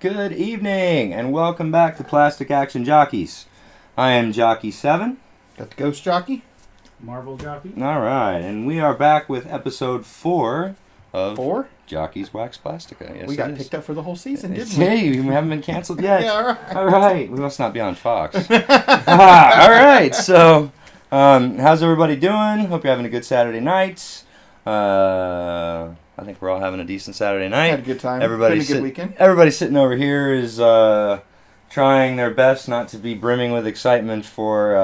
Good evening, and welcome back to Plastic Action Jockeys. I am Jockey 7. Got the Ghost Jockey. Marvel Jockey. Alright, and we are back with episode 4 of 4? Jockeys Wax Plastica. Yes, we got picked up for the whole season, didn't we? Hey, we haven't been canceled yet. Yeah, alright. Alright, we must not be on Fox. Alright, so, how's everybody doing? Hope you're having a good Saturday night. I think we're all having a decent Saturday night. Had a good time. Everybody's Been a good weekend. Everybody sitting over here is trying their best not to be brimming with excitement for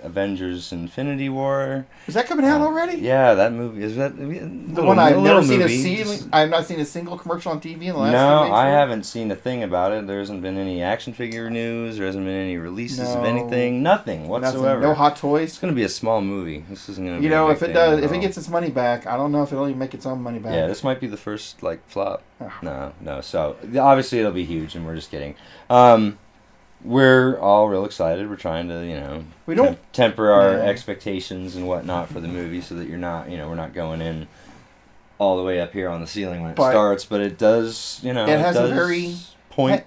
Avengers: Infinity War. Is that coming out already? Yeah, that movie is that The one I've never seen I've not seen a single commercial on TV in the last No, 2 weeks. I haven't seen a thing about it. There hasn't been any action figure news. There hasn't been any releases of anything. Nothing whatsoever. No hot toys. It's going to be a small movie. This isn't going to be. You know, if it does, if it all. gets its money back, I don't know if it'll even make its own money back. Yeah, this might be the first flop. Oh. No. So obviously it'll be huge, and we're just kidding. We're all real excited. We're trying to, We don't temper our expectations and whatnot for the movie, so that you're not, we're not going in all the way up here on the ceiling when it starts. But it does, it has does a very point.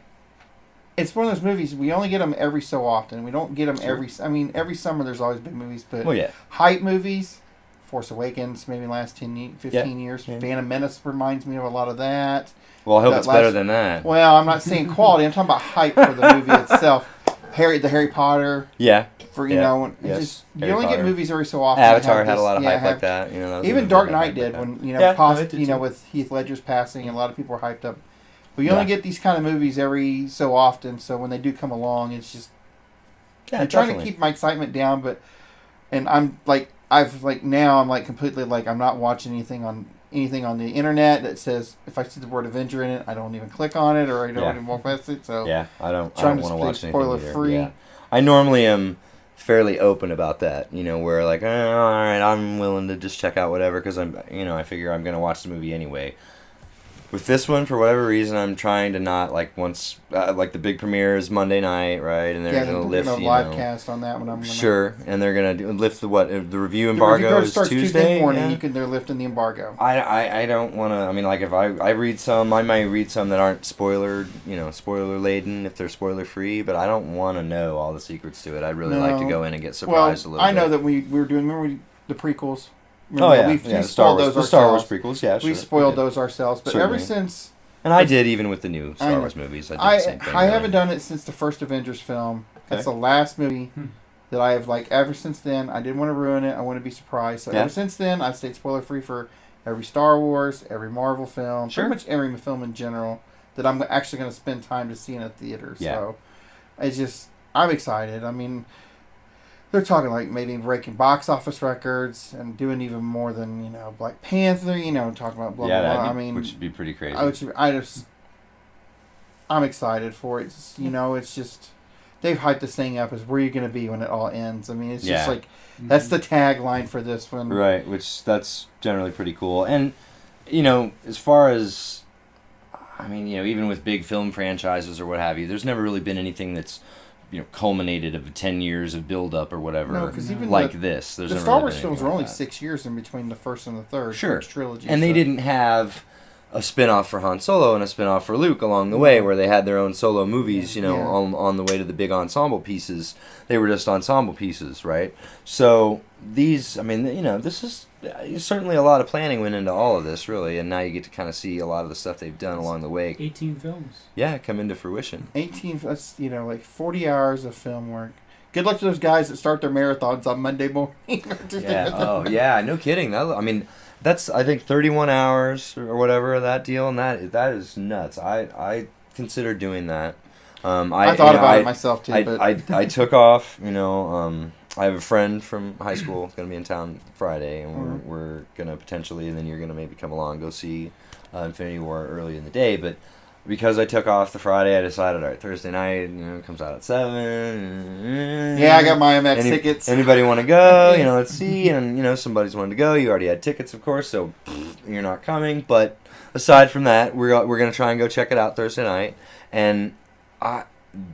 It's one of those movies we only get them every so often. We don't get them every. I mean, every summer there's always big movies, but hype movies. Force Awakens, maybe the last 15 years. Yeah. Phantom Menace reminds me of a lot of that. Well, I hope it's better than that. Well, I'm not saying quality. I'm talking about hype for the movie itself. The Harry Potter. Yeah. You only get movies every so often. Avatar had a lot of hype like that. That even Dark Knight did when with Heath Ledger's passing, and a lot of people were hyped up. But you only get these kind of movies every so often. So when they do come along, it's just I'm trying to keep my excitement down. I'm completely I'm not watching anything on the internet that says if I see the word Avenger in it, I don't even click on it or I don't even walk past it. So I don't want to watch anything spoiler free. Yeah. I normally am fairly open about that. Where all right, I'm willing to just check out whatever because I figure I'm gonna watch the movie anyway. With this one, for whatever reason, I'm trying to not once the big premiere is Monday night, right? And they're gonna lift live cast on that one. Sure, and they're gonna lift the review embargo is Tuesday morning. They're lifting the embargo. I don't want to. If I read some, I might read some that aren't spoiler laden if they're spoiler free. But I don't want to know all the secrets to it. I'd really like to go in and get surprised a little bit. I know that we were doing. Remember the prequels. We spoiled those Star Wars prequels, yeah. We spoiled those ourselves, but ever since... And I did, even with the new Star Wars movies. I did the same thing. I haven't done it since the first Avengers film. Okay. That's the last movie that I have, ever since then. I didn't want to ruin it. I want to be surprised. So ever since then, I've stayed spoiler-free for every Star Wars, every Marvel film, pretty much every film in general that I'm actually going to spend time to see in a theater. Yeah. So it's just... I'm excited. They're talking maybe breaking box office records and doing even more than Black Panther. Talking about blah blah blah. Which would be pretty crazy. I'm excited for it. It's just they've hyped this thing up as where you're going to be when it all ends. It's just that's the tagline for this one, right? Which that's generally pretty cool. And as far as even with big film franchises or what have you, there's never really been anything that's culminated of 10 years of build-up or whatever. No, because even this. There's the Star Wars films were only 6 years in between the first and the third trilogy. And they didn't have a spin-off for Han Solo and a spin-off for Luke along the way, where they had their own solo movies, on the way to the big ensemble pieces. They were just ensemble pieces, right? So these, this is certainly a lot of planning went into all of this, really, and now you get to kind of see a lot of the stuff they've done along the way. 18 films. Yeah, come into fruition. 18, that's, 40 hours of film work. Good luck to those guys that start their marathons on Monday morning. No kidding. That's, I think, 31 hours or whatever of that deal, and that is nuts. I consider doing that. I thought about it myself, too. I took off, I have a friend from high school who's going to be in town Friday, and we're going to potentially, and then you're going to maybe come along and go see Infinity War early in the day, but because I took off the Friday, I decided, all right, Thursday night, it comes out at 7. Yeah, I got my IMAX tickets. Anybody want to go? Let's see. And, somebody's wanted to go. You already had tickets, of course, so you're not coming. But aside from that, we're going to try and go check it out Thursday night. And I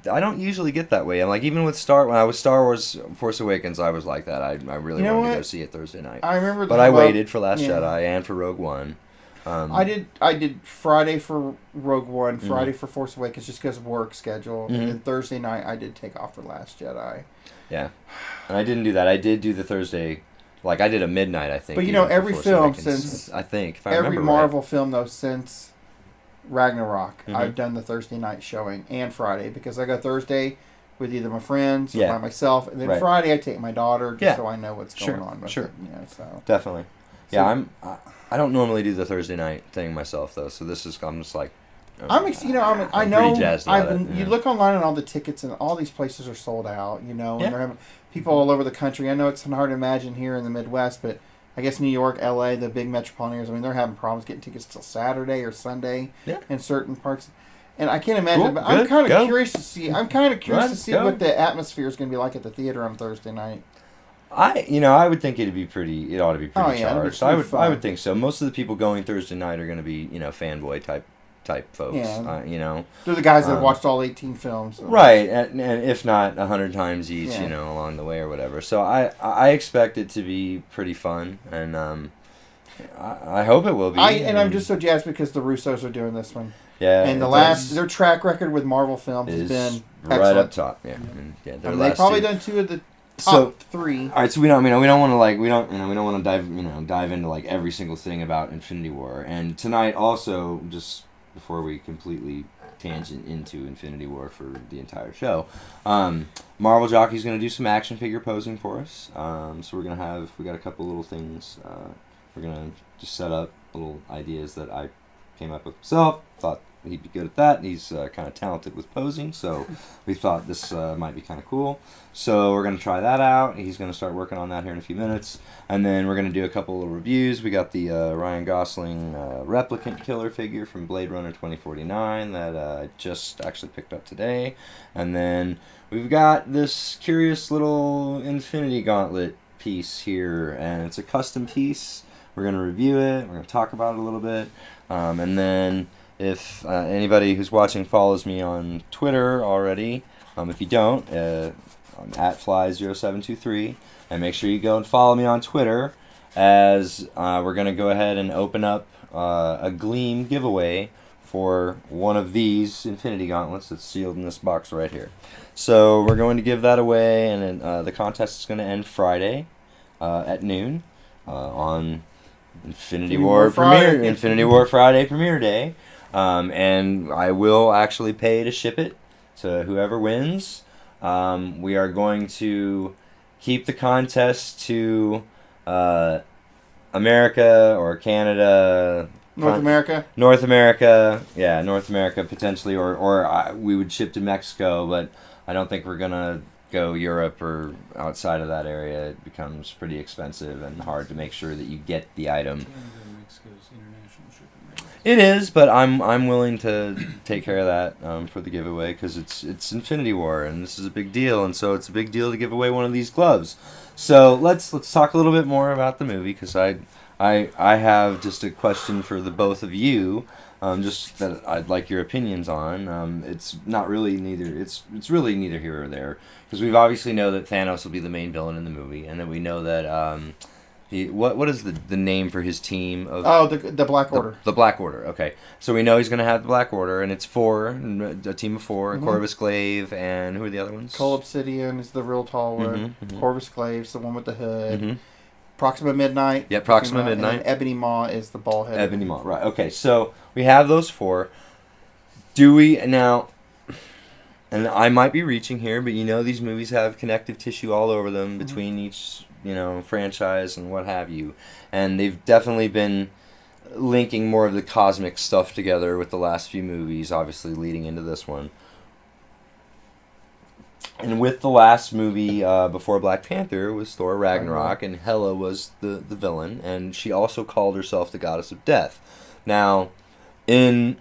don't usually get that way. Even with when I was Star Wars Force Awakens, I was like that. I really wanted to go see it Thursday night. I remember I waited for Last Jedi and for Rogue One. I did Friday for Rogue One, Friday for Force Awakens, just because of work schedule, and then Thursday night I did take off for Last Jedi. Yeah, and I didn't do that. I did do the Thursday, like I did a midnight, I think. But every film since I think if I every remember Marvel right. film though since Ragnarok, I've done the Thursday night showing and Friday because I go Thursday with either my friends or by myself, and then Friday I take my daughter just so I know what's going on with it. So definitely. Yeah, I don't normally do the Thursday night thing myself though, so this is I'm just like. I know. Pretty jazzed about it, you look online and all the tickets and all these places are sold out. And they're having people all over the country. I know it's hard to imagine here in the Midwest, but I guess New York, LA, the big metropolitan areas. I mean, they're having problems getting tickets till Saturday or Sunday in certain parts. And I can't imagine, but I'm kind of curious to see. I'm kind of curious to see what the atmosphere is going to be like at the theater on Thursday night. I would think it ought to be pretty charged. I would think so. Most of the people going Thursday night are going to be, fanboy type folks. Yeah. They're the guys that have watched all 18 films. So. Right, and if not 100 times each, along the way or whatever. So I expect it to be pretty fun, and I hope it will be. I'm just so jazzed because the Russos are doing this one. Yeah, and their track record with Marvel films has been right excellent. up top. Yeah, they've probably done 2 of the top 3. All right, so we don't want to dive into like every single thing about Infinity War, and tonight also just. Before we completely tangent into Infinity War for the entire show, Marvel Jockey's going to do some action figure posing for us. So we got a couple little things. We're going to just set up little ideas that I came up with myself. Thought he'd be good at that. He's kind of talented with posing, so we thought this might be kind of cool. So we're going to try that out. He's going to start working on that here in a few minutes. And then we're going to do a couple little reviews. We got the Ryan Gosling replicant killer figure from Blade Runner 2049 that I just actually picked up today. And then we've got this curious little Infinity Gauntlet piece here, and it's a custom piece. We're going to review it. We're going to talk about it a little bit. And then if anybody who's watching follows me on Twitter already, if you don't, I'm at Fly0723, and make sure you go and follow me on Twitter, as we're going to go ahead and open up a Gleam giveaway for one of these Infinity Gauntlets that's sealed in this box right here. So we're going to give that away, and then, the contest is going to end Friday at noon on Infinity War Friday premiere day. And I will actually pay to ship it to whoever wins. We are going to keep the contest to America or Canada. North America, potentially, or we would ship to Mexico, but I don't think we're gonna go Europe or outside of that area. It becomes pretty expensive and hard to make sure that you get the item. It is, but I'm willing to take care of that for the giveaway because it's Infinity War and this is a big deal, and so it's a big deal to give away one of these gloves. So let's talk a little bit more about the movie because I have just a question for the both of you, just that I'd like your opinions on. It's not really neither. It's really neither here or there because we obviously know that Thanos will be the main villain in the movie, and then we know that. What is the name for his team? The Black Order. The Black Order, okay. So we know he's going to have the Black Order, and it's a team of 4, Corvus Glaive, and who are the other ones? Cole Obsidian is the real tall one. Corvus Glaive's the one with the hood. Proxima Midnight. Yeah, Proxima Midnight. And Ebony Maw is the bald head. Ebony Maw, right. Okay, so we have those 4. Do we, now, and I might be reaching here, but these movies have connective tissue all over them between each franchise and what have you, and they've definitely been linking more of the cosmic stuff together with the last few movies, obviously leading into this one. And with the last movie before Black Panther was Thor Ragnarok, and Hela was the villain, and she also called herself the Goddess of Death. Now, in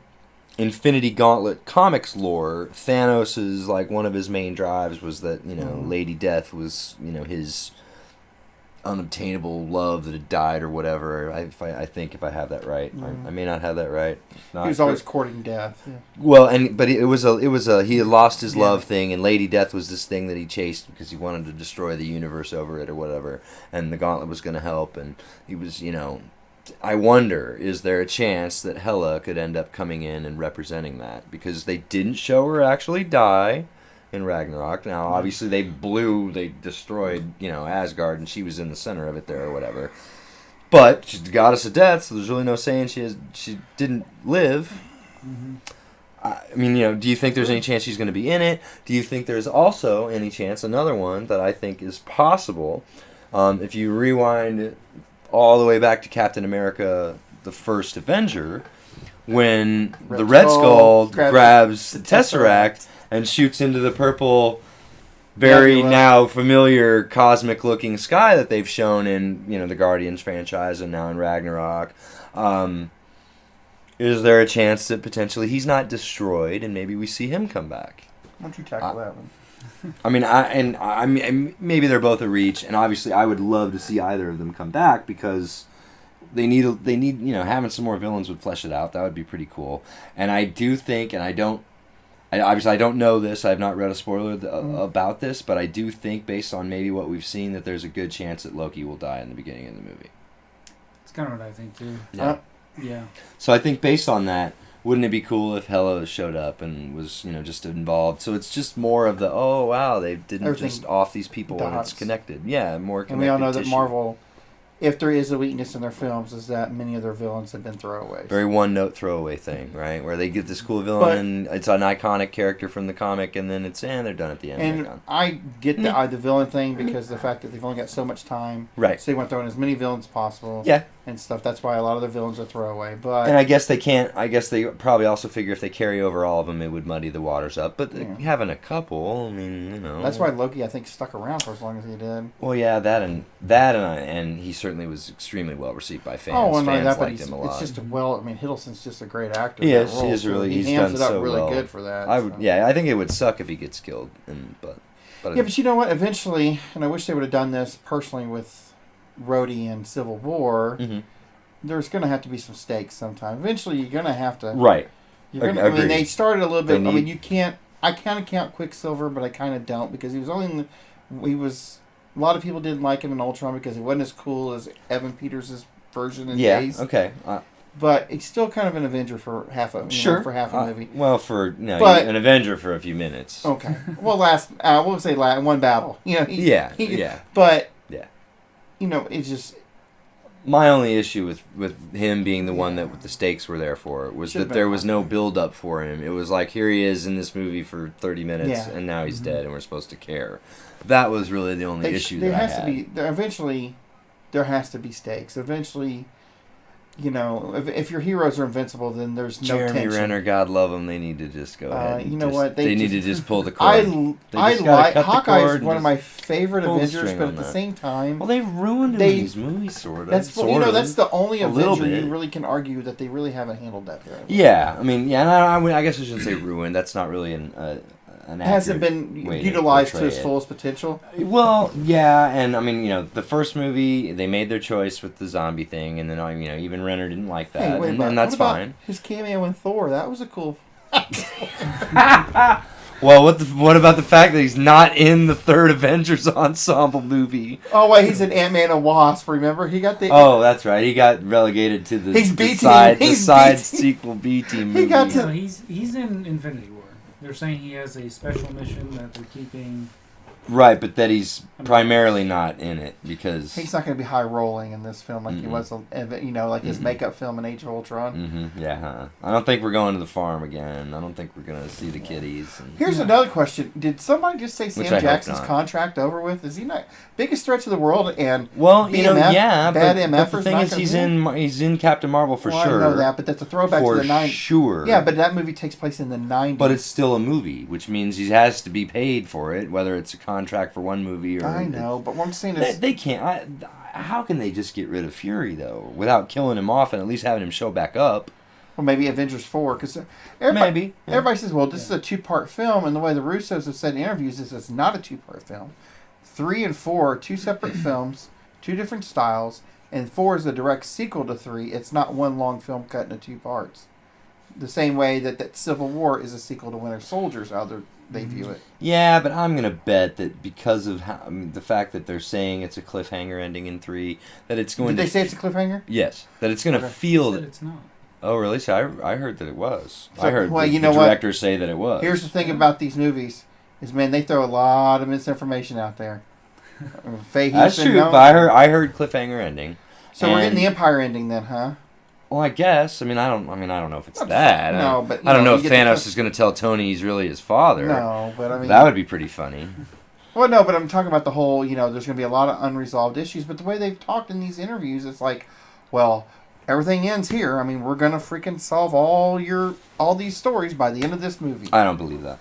Infinity Gauntlet comics lore, Thanos' one of his main drives was that Lady Death was his unobtainable love that had died or whatever. I think if I have that right, I may not have that right. He was always courting death. Yeah. Well, but it was a he had lost his love thing, and Lady Death was this thing that he chased because he wanted to destroy the universe over it or whatever, and the Gauntlet was going to help, and he was I wonder, is there a chance that Hela could end up coming in and representing that? Because they didn't show her actually die in Ragnarok. Now, obviously, they destroyed, Asgard, and she was in the center of it there or whatever. But she's the goddess of death, so there's really no saying she didn't live. Mm-hmm. I mean, do you think there's any chance she's going to be in it? Do you think there's also any chance, another one that I think is possible, if you rewind all the way back to Captain America, the first Avenger, when the Red Skull grabs the Tesseract and shoots into the purple, very now familiar cosmic-looking sky that they've shown in, the Guardians franchise and now in Ragnarok. Is there a chance that potentially he's not destroyed and maybe we see him come back? Why don't you tackle that one? I mean, maybe they're both a reach, and obviously I would love to see either of them come back because they need having some more villains would flesh it out. That would be pretty cool. And I do think, and I don't know this. I have not read a spoiler about this, but I do think, based on maybe what we've seen, that there's a good chance that Loki will die in the beginning of the movie. It's kind of what I think too. Yeah. Yeah. So I think based on that, wouldn't it be cool if Hela showed up and was, just involved? So it's just more of the, oh, wow, they didn't Everything just off these people and it's connected. Yeah, more connected. And we all know that tissue. Marvel, if there is a weakness in their films, is that many of their villains have been throwaways. Very one-note throwaway thing, right? Where they get this cool villain and it's an iconic character from the comic and then they're done at the end. And I get the villain thing because the fact that they've only got so much time. Right. So they want to throw in as many villains as possible. Yeah. And stuff. That's why a lot of the villains are throwaway. But and I guess they can't. I guess they probably also figure if they carry over all of them, it would muddy the waters up. But having a couple, I mean, that's why Loki, I think, stuck around for as long as he did. Well, yeah, and he certainly was extremely well received by fans. Oh, and fans that, but liked him a lot. it's just Hiddleston's just a great actor. He in is. that role, He is really. He's he done hands it up so really well. good for that. I think it would suck if he gets killed. But you know what? Eventually, and I wish they would have done this personally with Rhodey and Civil War. Mm-hmm. There's going to have to be some stakes sometime. Eventually, you're going to have to. Right. I mean, they started a little bit. I mean, you can't. I kind of count Quicksilver, but I kind of don't because he was only. A lot of people didn't like him in Ultron because he wasn't as cool as Evan Peters' version in Days. Okay. But he's still kind of an Avenger for half a movie. Well, an Avenger for a few minutes. Okay. Well, we'll say one battle. But it's just. My only issue with him being the one that the stakes were there for was that there was no build up for him. It was like, here he is in this movie for 30 minutes and now he's dead and we're supposed to care. That was really the only issue that I had. Eventually, there has to be stakes. Eventually, if your heroes are invincible, then there's no tension. Jeremy Renner, God love him, they need to just go ahead. They need to just pull the cord. I like Hawkeye is one of my favorite Avengers, but at the same time, well, they ruined him in these movies, sort of. That's the only Avenger you really can argue that they really haven't handled that very well. Yeah, I mean, I guess I shouldn't say ruined. That's not really it hasn't been utilized to its fullest potential. Well, yeah, and I mean, the first movie they made their choice with the zombie thing, and then even Renner didn't like that, and that's fine. His cameo in Thor, that was a cool. Well, what about the fact that he's not in the third Avengers ensemble movie? Oh wait, he's in Ant-Man and Wasp. Remember, he got the. Oh, that's right. He got relegated to the side sequel B team movie. He's in Infinity War. They're saying he has a special mission that they're keeping. Right, but that he's primarily not in it because he's not going to be high rolling in this film like he was, like his makeup film in Age of Ultron. Mm-hmm. Yeah, I don't think we're going to the farm again. I don't think we're going to see the kitties. Here's another question: did somebody just say Sam Jackson's contract over with? Is he not biggest threat to the world? And well, BMF, but the thing is, he's in Captain Marvel for sure. I know that, but that's a throwback to the 90s. Sure. Yeah, but that movie takes place in the 90s. But it's still a movie, which means he has to be paid for it, whether it's a contract for one movie or. I know, but what I'm saying is they can't. How can they just get rid of Fury though, without killing him off and at least having him show back up? Well, maybe Avengers 4, because everybody says, well, this is a two-part film, and the way the Russos have said in interviews is it's not a two-part film. 3 and 4 are two separate films, two different styles, and 4 is a direct sequel to 3. It's not one long film cut into two parts. the same way that Civil War is a sequel to Winter Soldiers, how they view it. Yeah, but I'm gonna bet that because of the fact that they're saying it's a cliffhanger ending in 3, that it's going. Did they say it's a cliffhanger? Yes, that it's gonna Okay. feel. Said it's not. Oh, really? So I heard that it was. So, I heard well, the, you know the what? director say that it was. Here's the thing about these movies: is man, they throw a lot of misinformation out there. That's true, but I heard cliffhanger ending. So we're getting the Empire ending then, huh? Well, I guess. I don't know if it's that. No, but I don't know if you get Thanos is going to tell Tony he's really his father. No, but I mean that would be pretty funny. Well, no, but I'm talking about the whole. There's going to be a lot of unresolved issues. But the way they've talked in these interviews, it's like, well, everything ends here. I mean, we're going to freaking solve all these stories by the end of this movie. I don't believe that.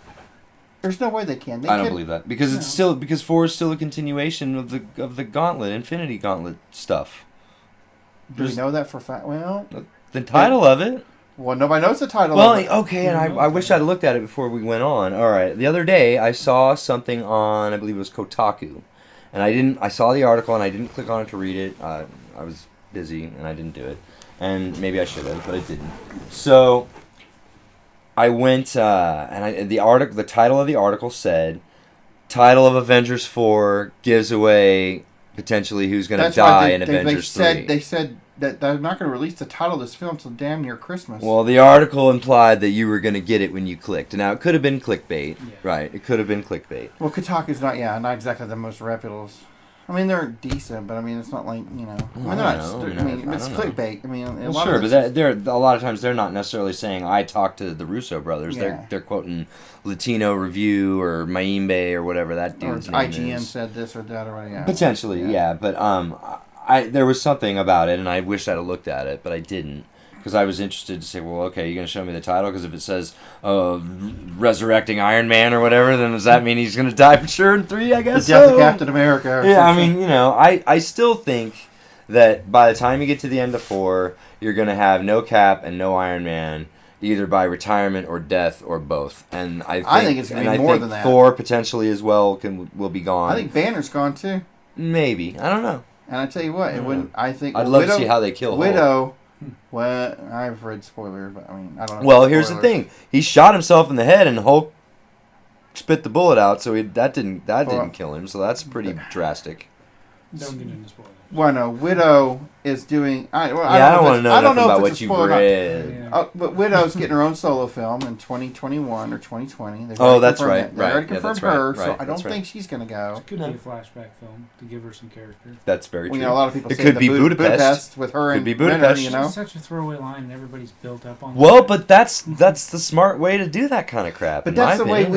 There's no way they can. I don't believe that because it's still because 4 is still a continuation of the Gauntlet, Infinity Gauntlet stuff. Do we know that for a fact? Well, the title of it. Well, nobody knows the title. Well, of it. okay, and I wish I'd looked at it before we went on. All right, the other day I saw something on, I believe it was Kotaku, and I saw the article and I didn't click on it to read it. I was busy and I didn't do it, and maybe I should have, but I didn't. So I went the title of the article said, "Title of Avengers 4 gives away potentially who's going to die in Avengers 3." They said that they're not going to release the title of this film till damn near Christmas. Well, the article implied that you were going to get it when you clicked. Now, it could have been clickbait. Yeah. Right, it could have been clickbait. Well, Kotaku's not exactly the most reputable. I mean, they're decent, but I mean, it's not like, it's clickbait. I mean, but they're a lot of times they're not necessarily saying, I talked to the Russo brothers. Yeah. They're quoting Latino Review or Maimbe or whatever that dude's name is. IGN said this or that or whatever. Potentially, yeah. But there was something about it, and I wished I'd have looked at it, but I didn't. Because I was interested to say, well, okay, you're going to show me the title? Because if it says Resurrecting Iron Man or whatever, then does that mean he's going to die for sure in 3, I guess? The Death of Captain America. Yeah, I mean, I still think that by the time you get to the end of 4, you're going to have no Cap and no Iron Man, either by retirement or death or both. And I think it's going to be more than that. Thor potentially as well will be gone. I think Banner's gone too. Maybe. I don't know. And I tell you what, I'd love to see how they kill Widow. Hulk. Well, I've read spoilers, but I mean, I don't know. Well, here's the thing: he shot himself in the head, and Hulk spit the bullet out. So that didn't kill him. So that's pretty drastic. Don't get into spoilers. Well, no, Widow is doing. I don't want to know nothing about what you've read. But Widow's getting her own solo film in 2021 or 2020. They've that's right. They already confirmed her, right. so I don't think she's going to go. It could be a flashback film to give her some character. That's very true. A lot of people say could be Budapest with her and Budapest. Renner, It's such a throwaway line, and everybody's built up on. Well, but that's the smart way to do that kind of crap. But that's the way the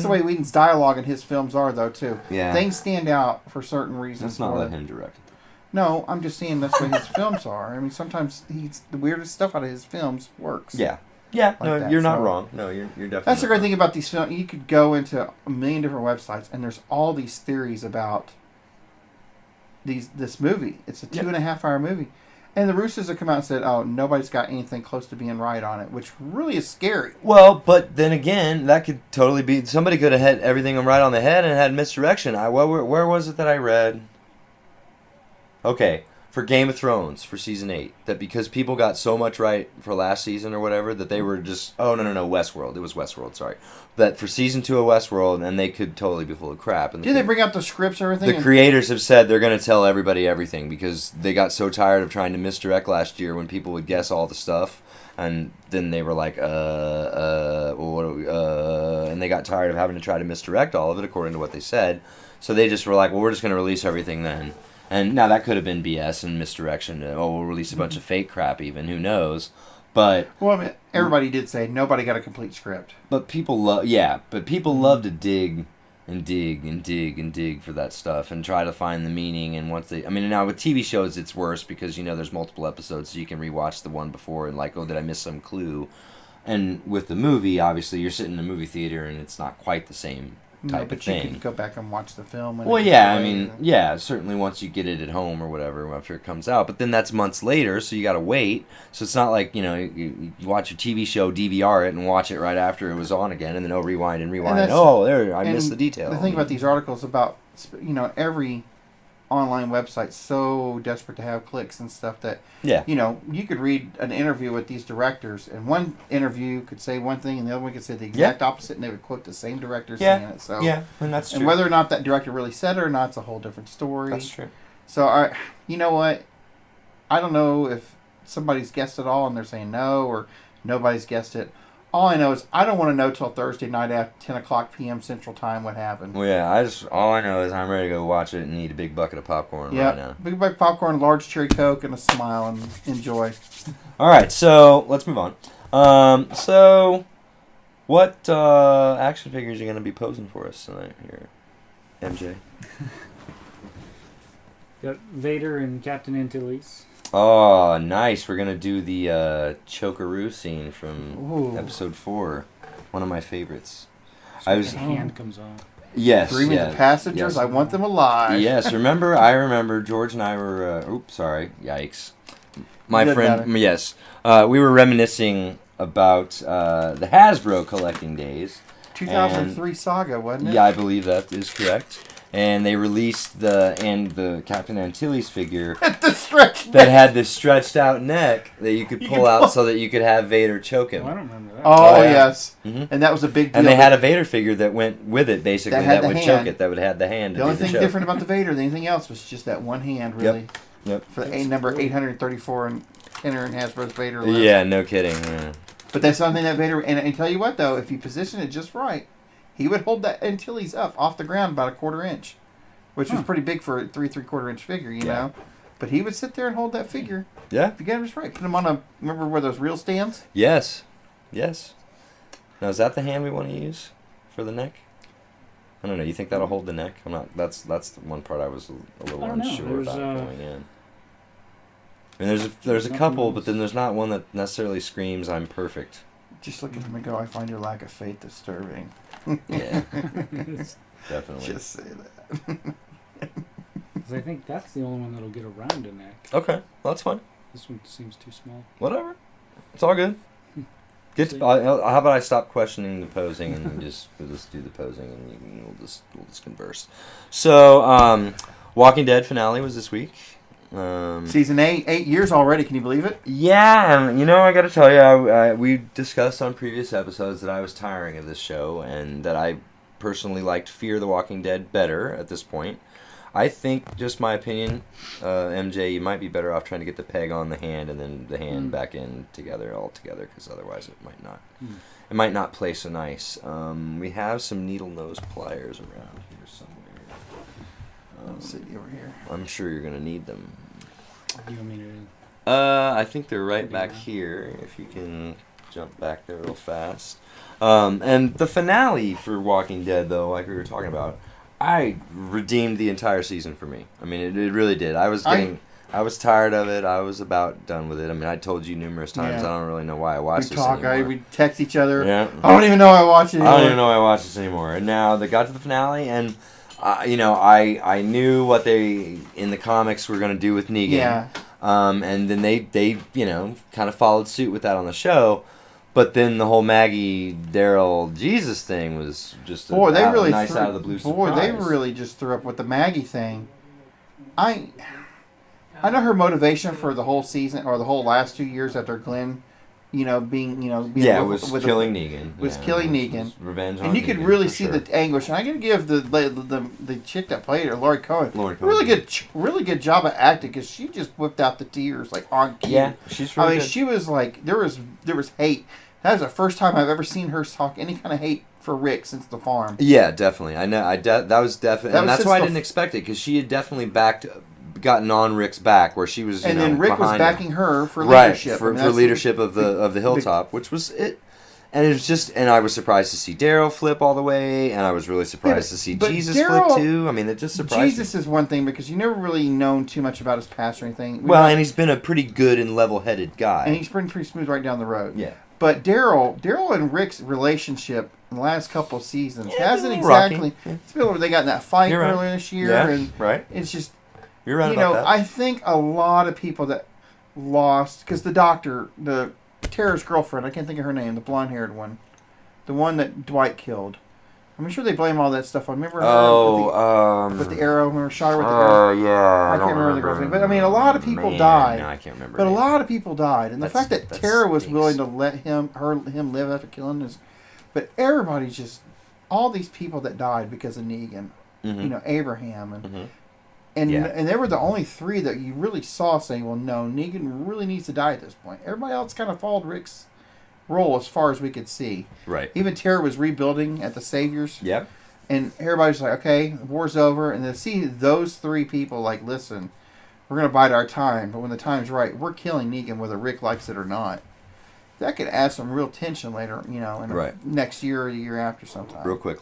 way Whedon's dialogue in his films are, though, too. Yeah. Things stand out for certain reasons. Let's not let him direct it. No, I'm just saying that's the way his films are. I mean, sometimes the weirdest stuff out of his films works. Yeah. Yeah, like you're not wrong. No, you're definitely That's the great thing about these films. You could go into a million different websites, and there's all these theories about this movie. It's a 2.5-hour movie. And the Russos have come out and said, oh, nobody's got anything close to being right on it, which really is scary. Well, but then again, that could totally be... Somebody could have had everything right on the head and had misdirection. Where was it that I read? Okay, for Game of Thrones, for Season 8, that because people got so much right for last season or whatever, that they were just... Oh, no, Westworld. It was Westworld, sorry. That for Season 2 of Westworld, and they could totally be full of crap. And Did they bring out the scripts or everything? The creators have said they're going to tell everybody everything because they got so tired of trying to misdirect last year when people would guess all the stuff. And then they were like, and they got tired of having to try to misdirect all of it according to what they said. So they just were like, well, we're just going to release everything then. And now that could have been BS and misdirection. We'll release a bunch of fake crap even. Who knows? But well, I mean, everybody did say nobody got a complete script. But people love, love to dig and dig and dig and dig for that stuff and try to find the meaning. And once now with TV shows it's worse because there's multiple episodes, so you can rewatch the one before and like, oh, did I miss some clue? And with the movie, obviously, you're sitting in a movie theater and it's not quite the same type of thing. You can go back and watch the film. Certainly once you get it at home or whatever after it comes out. But then that's months later, so you got to wait. So it's not like you watch your TV show, DVR it, and watch it right after it was on again, and then rewind and rewind. I missed the detail. The thing about these articles about every online websites so desperate to have clicks and stuff that Yeah. you could read an interview with these directors, and one interview could say one thing, and the other one could say the exact opposite, and they would quote the same director saying it. So and that's true. and whether or not that director really said it or not, it's a whole different story. That's true. So you know what? I don't know if somebody's guessed it all, and they're saying no, or nobody's guessed it. All I know is I don't want to know till Thursday night at 10 o'clock p.m. Central Time what happened. Well, yeah, all I know is I'm ready to go watch it and eat a big bucket of popcorn right now. Big bucket of popcorn, large cherry Coke, and a smile, and enjoy. All right, so let's move on. So what action figures are you going to be posing for us tonight here, MJ? Got Vader and Captain Antilles. Oh, nice. We're going to do the Chokaroo scene from episode 4. One of my favorites. His hand comes on. Yes. Dreaming the passengers, yes. I want them alive. Yes, I remember George and I were, yikes. My friend, matter. yes. We were reminiscing about the Hasbro collecting days. 2003 saga, wasn't it? Yeah, I believe that is correct. And they released the Captain Antilles figure that had this stretched out neck that you could pull out so that you could have Vader choke him. Oh, I don't remember that. Oh, yes. Mm-hmm. And that was a big deal. And they had a Vader figure that went with it, basically, that would choke it, that would have the hand. The only thing different about the Vader than anything else was just that one hand, really. Yep. For the number 834 and Kenner and Hasbro's Vader list. Yeah, no kidding. Yeah. But that's something that Vader... And I tell you what, though, if you position it just right, he would hold that Antilles up off the ground about a 1/4 inch, which was pretty big for a 3 inch figure, you know. But he would sit there and hold that figure. Yeah. If you get it just right. Put him on a... Remember where those real stands? Yes. Now, is that the hand we want to use for the neck? I don't know. You think that'll hold the neck? I'm not... That's the one part I was a little unsure about going in. I mean, there's a couple, but then there's not one that necessarily screams, I'm perfect. Just look at him and go, I find your lack of faith disturbing. Yeah. Definitely. Just say that. Because I think that's the only one that'll get around a neck. Okay. Well, that's fine. This one seems too small. Whatever. It's all good. How about I stop questioning the posing and we'll just do the posing and we'll just converse. So, Walking Dead finale was this week. Season 8 years already. Can you believe it? Yeah, and I got to tell you, we discussed on previous episodes that I was tiring of this show and that I personally liked Fear the Walking Dead better at this point. I think, just my opinion, MJ, you might be better off trying to get the peg on the hand and then the hand back in all together, because otherwise it might not. It might not play so nice. We have some needle nose pliers around here somewhere. Let's see over here. I'm sure you're gonna need them. You want me to... I think they're right back here. If you can jump back there real fast. And the finale for Walking Dead, though, like we were talking about, I redeemed the entire season for me. I mean, it really did. I was tired of it. I was about done with it. I mean, I told you numerous times. Yeah. I don't really know why I watched this anymore. We text each other. Yeah. I don't even know I watch it anymore. I don't even know I watched this anymore. And now they got to the finale, and I knew what they in the comics were going to do with Negan. Yeah. And then they kind of followed suit with that on the show. But then the whole Maggie, Daryl, Jesus thing was just out of the blue surprise. They really just threw up with the Maggie thing. I know her motivation for the whole season or the whole last 2 years after Glenn, being killing Negan. Was killing Negan. Revenge on and you Negan, could really see sure. the anguish. And I gotta give the chick that played her, Laurie Cohen, really good job of acting, because she just whipped out the tears like on cue. Yeah, she's really good. She was like there was hate. That was the first time I've ever seen her talk any kind of hate for Rick since The Farm. Yeah, definitely. I know. That was definitely, and that's why I didn't expect it, because she had definitely gotten on Rick's back, where she was. And then Rick was backing her for leadership, right? For leadership of the hilltop, which was it. And it was just, and I was surprised to see Daryl flip all the way, and I was really surprised to see Jesus flip too. I mean, it just surprised me. Jesus is one thing, because you never really known too much about his past or anything. And he's been a pretty good and level-headed guy. And he's been pretty smooth right down the road. Yeah. But Daryl and Rick's relationship in the last couple of seasons hasn't exactly. It's been they got in that fight earlier this year, and it's just. You're right about that. I think a lot of people that lost, because the doctor, Tara's girlfriend, I can't think of her name, the blonde-haired one, the one that Dwight killed. I'm sure they blame all that stuff on. Remember her with the arrow? Remember shot her with the arrow? Yeah. I can't remember the girl's name. But I mean, a lot of people died. No, I can't remember. But a lot of people died, and the fact that Tara was stinks. willing to let him live after killing his, but everybody just, all these people that died because of Negan, Abraham and they were the only three that you really saw saying, well, no, Negan really needs to die at this point. Everybody else kind of followed Rick's role as far as we could see. Right. Even Tara was rebuilding at the Saviors. Yep. And everybody's like, okay, the war's over. And to see those three people like, listen, we're going to bide our time, but when the time's right, we're killing Negan whether Rick likes it or not. That could add some real tension later, in next year or the year after sometime. Real quick,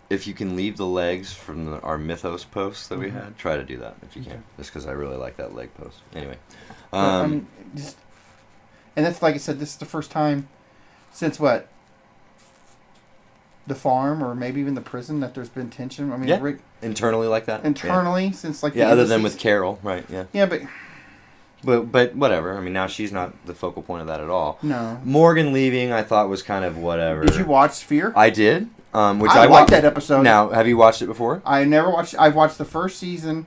if you can leave the legs from our Mythos post that we had, try to do that if you can. Just because I really like that leg post. Anyway. And that's, like I said, this is the first time since what? The farm or maybe even the prison that there's been tension. I mean, Rick, internally like that. Since like other than with Carol, right? Yeah. Yeah, but whatever. I mean, now she's not the focal point of that at all. No. Morgan leaving, I thought was kind of whatever. Did you watch Sphere? I did. Which I liked that episode. Now, have you watched it before? I never watched. I've watched the first season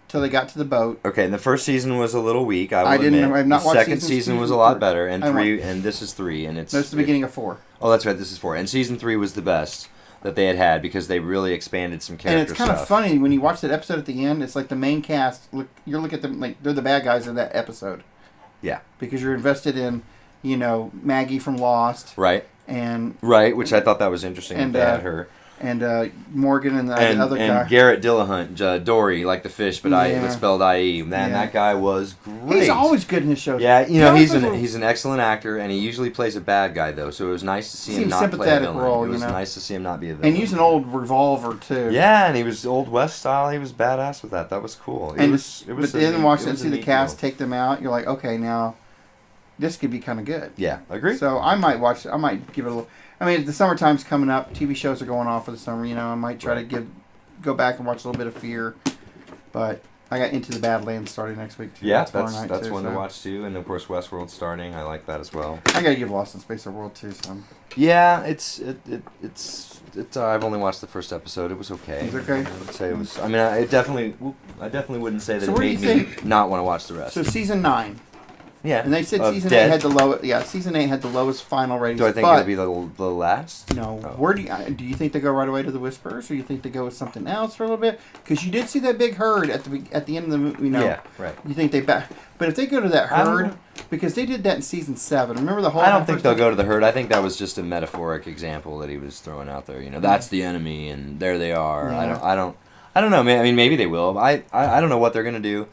till they got to the boat. Okay, and the first season was a little weak. I've not watched. Second season was a lot better, and this is 3, and it's. That's the beginning of 4. Oh, that's right. This is 4, and season 3 was the best that they had because they really expanded some character. And it's kind of funny when you watch that episode at the end. It's like the main cast. You're looking at them like they're the bad guys in that episode. Yeah. Because you're invested in, Maggie from Lost. Right. Which I thought that was interesting. And they had her. And Morgan and the other guy. And Garrett Dillahunt, Dory, like the fish, but spelled I-E. Man, that guy was great. He's always good in his shows. Yeah, he's an excellent actor, and he usually plays a bad guy, though, so it was nice to see him not play a villain. Role, it was nice to see him not be a villain. And he's an old revolver, too. Yeah, and he was Old West style. He was badass with that. That was cool. But then watch and see the cast take them out. You're like, okay, now this could be kind of good. Yeah, agree. So I might watch. I might give it a little. I mean, the summertime's coming up. TV shows are going off for the summer. I might try to go back and watch a little bit of Fear. But I got Into the Badlands starting next week too. Yeah, that's one to watch too. And of course, Westworld's starting. I like that as well. I gotta give Lost in Space a World too. So. Yeah, it's. I've only watched the first episode. It was okay. It was okay. I would say it was. I mean, I definitely wouldn't say that it made me not want to watch the rest. So season 9. Yeah, and they said season 8 had the lowest. Yeah, season 8 had the lowest final ratings. Do I think it'll be the last? No. Oh. Where do you think they go right away to the Whisperers, or do you think they go with something else for a little bit? Because you did see that big herd at the end of the movie. Yeah, right. You think they back? But if they go to that herd, because they did that in season 7. Remember the whole. I don't think they'll go to the herd. I think that was just a metaphoric example that he was throwing out there. That's the enemy, and there they are. Yeah. I don't know. I mean, maybe they will. I don't know what they're gonna do.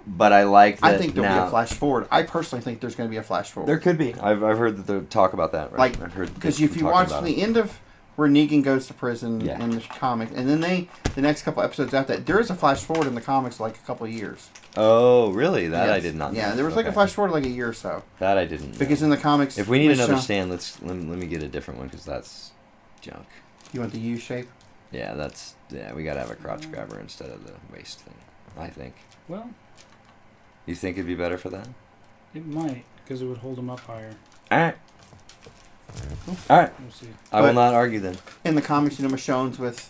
But I like that. I think there'll be a flash forward. I personally think there's going to be a flash forward. There could be. I've heard that they talk about that. Right? I've heard because if you watch the end of where Negan goes to prison in the comic, and then the next couple episodes after that, there is a flash forward in the comics like a couple of years. Oh, really? That I did not know. Yeah, there was like a flash forward like a year or so. That I didn't know. Because in the comics... If we need another stand, let me get a different one because that's junk. You want the U shape? Yeah, we got to have a crotch grabber instead of the waist thing, I think. Well... You think it'd be better for that? It might, because it would hold them up higher. All right. We'll see. I will not argue then. In the comics, Michonne's with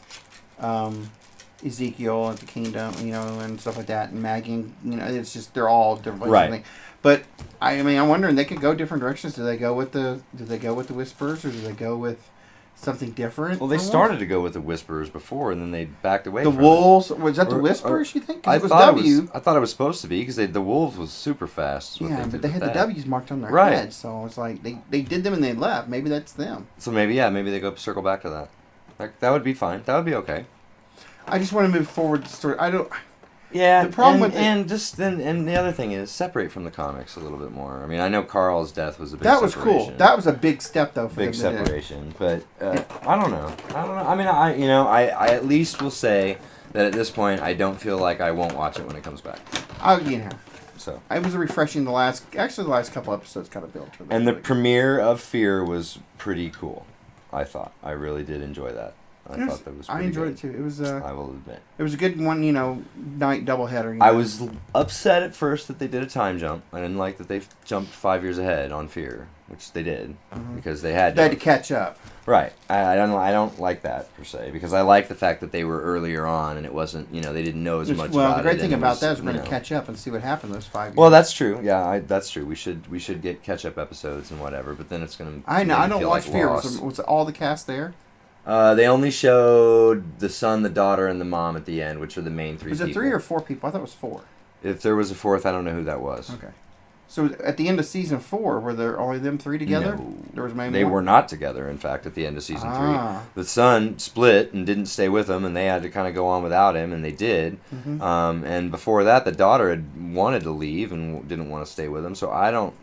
Ezekiel at the kingdom, and stuff like that, and Maggie, it's just they're all different. Right. But I'm wondering they could go different directions. Do they go with the Whisperers, or do they go with something different? Well, they started to go with the Whisperers before, and then they backed away. The Wolves was that the Whisperers? You think? I thought it was supposed to be because the Wolves was super fast. Yeah, but they had the W's marked on their heads, so it's like they did them and they left. Maybe that's them. So maybe they go circle back to that. That would be fine. That would be okay. I just want to move forward the story. I don't. Yeah, the problem and the other thing is separate from the comics a little bit more. I mean, I know Carl's death was a big. That was cool. That was a big step though. For big separation, but I don't know. I mean, I at least will say that at this point, I don't feel like I won't watch it when it comes back. So it was refreshing. The last couple episodes kind of built to it. And the premiere of Fear was pretty cool. I thought I really did enjoy that. I thought that was. I enjoyed it too. It was. I will admit. It was a good one. Night doubleheader. I was upset at first that they did a time jump. I didn't like that they jumped 5 years ahead on Fear, which they did because they had to. They had to catch up. Right. I don't like that per se because I like the fact that they were earlier on and it wasn't they didn't know as much. Well, about the great it thing and about that is we're going to catch up and see what happened those 5 years. Well, that's true. Yeah, that's true. We should get catch up episodes and whatever. But then it's going to. I know. I don't watch Fear. Was all the cast there? They only showed the son, the daughter, and the mom at the end, which are the main three. Was it 3 or 4 people? I thought it was 4. If there was a fourth, I don't know who that was. Okay. So at the end of season 4, were there only them 3 together? No. There was maybe They more? were not together, in fact, at the end of season 3. The son split and didn't stay with him, and they had to kind of go on without him, and they did. Mm-hmm. And before that, the daughter had wanted to leave and didn't want to stay with him. So I don't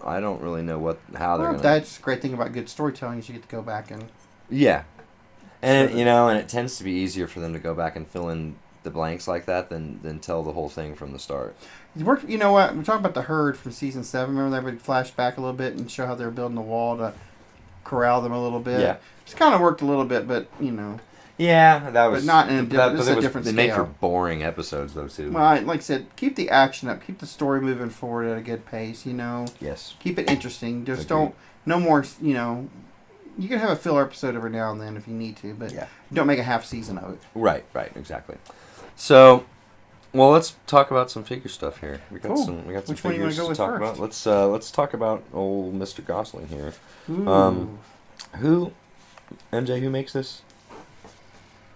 really know how they're going to. That's the great thing about good storytelling is you get to go back and. Yeah, and and it tends to be easier for them to go back and fill in the blanks like that than tell the whole thing from the start. You know what? We're talking about the herd from season 7. Remember they would flash back a little bit and show how they were building the wall to corral them a little bit. Yeah, it's kind of worked a little bit, but Yeah, that was. But not in a different. This is a different They scale. make for boring episodes though too. Well, like I said, keep the action up, keep the story moving forward at a good pace. Yes. Keep it interesting. Just Agreed. no more. You can have a filler episode every now and then if you need to, but don't make a half season of it. Right, exactly. So, well, let's talk about some figure stuff here. We got Cool. some Which one you wanna figures go to with talk first? about. Let's talk about old Mr. Gosling here. Ooh. Who makes this?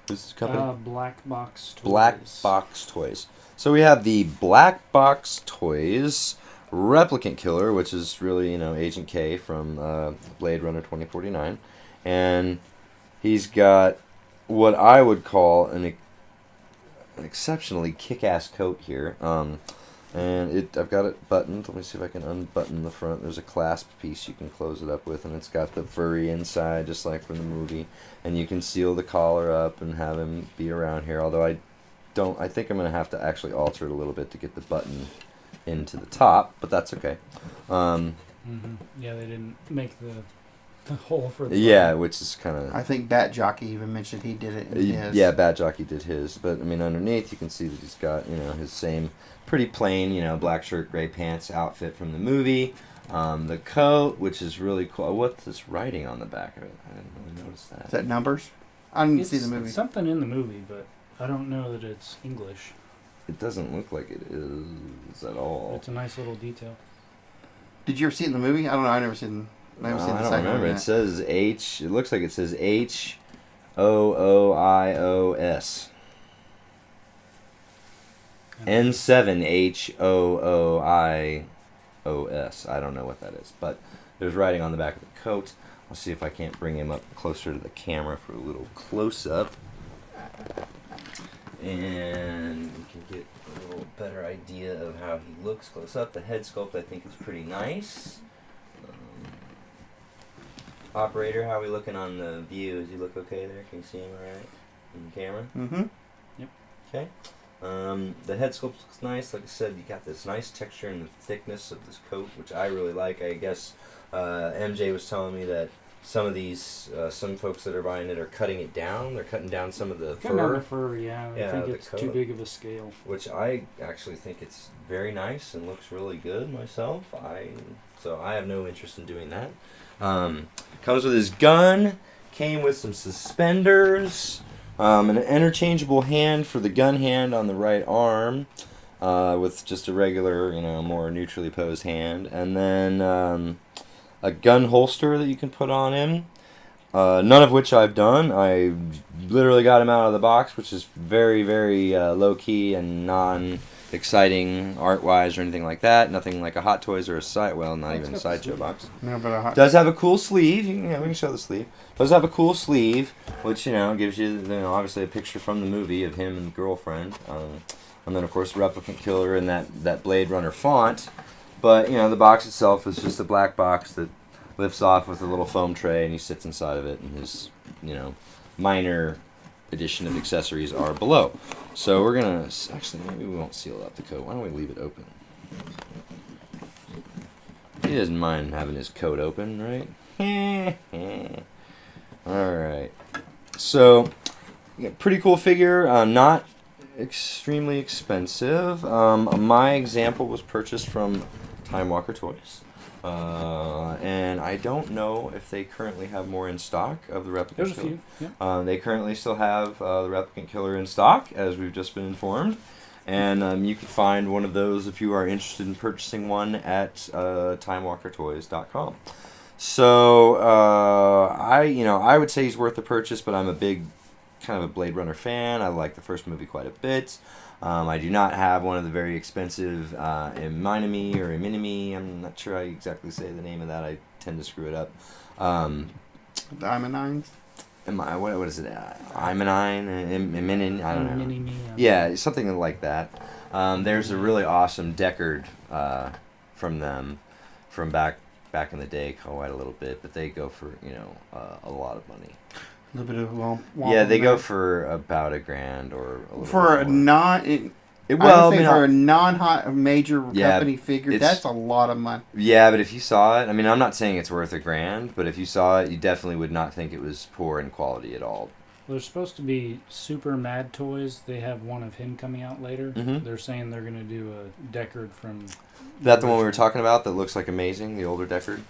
Who's the company? Black Box Toys. Black Box Toys. So we have the Black Box Toys Replicant Killer, which is really, Agent K from Blade Runner 2049. And he's got what I would call an exceptionally kick-ass coat here. And I've got it buttoned. Let me see if I can unbutton the front. There's a clasp piece you can close it up with, and it's got the furry inside, just like from the movie. And you can seal the collar up and have him be around here. Although I think I'm going to have to actually alter it a little bit to get the button into the top, but that's okay. Yeah, they didn't make the hole for the button. Which is kind of. I think Bat Jockey even mentioned he did it in his. Yeah, Bat Jockey did his, but I mean underneath you can see that he's got his same pretty plain black shirt, gray pants outfit from the movie. The coat, which is really cool. What's this writing on the back of it? I didn't really notice that. Is that numbers? I didn't see the movie. It's something in the movie, but I don't know that it's English. It doesn't look like it is at all. It's a nice little detail. Did you ever see it in the movie? I don't know. I never seen the I don't second remember. one. It says H. It looks like it says HOOIOS. N7 HOOIOS. I don't know what that is, but there's writing on the back of the coat. I'll see if I can't bring him up closer to the camera for a little close-up. And we can get a little better idea of how he looks close up. The head sculpt, I think, is pretty nice. Operator, how are we looking on the view? Does he look okay there? Can you see him all right in the camera? Mm-hmm. Yep. Okay. The head sculpt looks nice. Like I said, you got this nice texture and the thickness of this coat, which I really like. I guess MJ was telling me that some of these, some folks that are buying it are cutting it down. They're cutting down some of the fur. Cutting down the fur, yeah. I think it's coat, too big of a scale. which I actually think it's very nice and looks really good myself. So I have no interest in doing that. Comes with his gun. Came with some suspenders. An interchangeable hand for the gun hand on the right arm. With just a regular, more neutrally posed hand. And then a gun holster that you can put on him. None of which I've done. I literally got him out of the box, which is very, very low-key and non-exciting art-wise or anything like that. Nothing like a Hot Toys or a not even a Sideshow box. No, but Does have a cool sleeve. We can show the sleeve. Does have a cool sleeve, which, gives you, obviously a picture from the movie of him and the girlfriend. And then, of course, Replicant Killer in that Blade Runner font. But, the box itself is just a black box that lifts off with a little foam tray, and he sits inside of it, and his, minor addition of accessories are below. So we're going to... Actually, maybe we won't seal out the coat. Why don't we leave it open? He doesn't mind having his coat open, right? Alright. So, Yeah, pretty cool figure. Not extremely expensive. My example was purchased from Time Walker Toys. And I don't know if they currently have more in stock of the Replicant There's a Killer. few. Yeah. They currently still have the Replicant Killer in stock, as we've just been informed. And you can find one of those if you are interested in purchasing one at timewalkertoys.com. So I would say he's worth the purchase, but I'm a big kind of a Blade Runner fan. I like the first movie quite a bit. I do not have one of the very expensive Minami or Minami. I'm not sure how you exactly say the name of that. I tend to screw it up. Diamond Nines? What is it? Imanine? Minin? I don't know. Mini-me, Yeah, something like that. There's a really awesome Deckard from them from back in the day, quite a little bit, but they go for a lot of money. A little bit of womp Yeah, they go there. for about $1,000 or a little For bit a more. for a non-hot major company figure, that's a lot of money. Yeah, but if you saw it, I mean, I'm not saying it's worth $1,000, but if you saw it, you definitely would not think it was poor in quality at all. Well, there's supposed to be Super Mad Toys. They have one of him coming out later. Mhm. They're saying they're going to do a Deckard from... That the one we were talking about that looks like amazing, the older Deckard?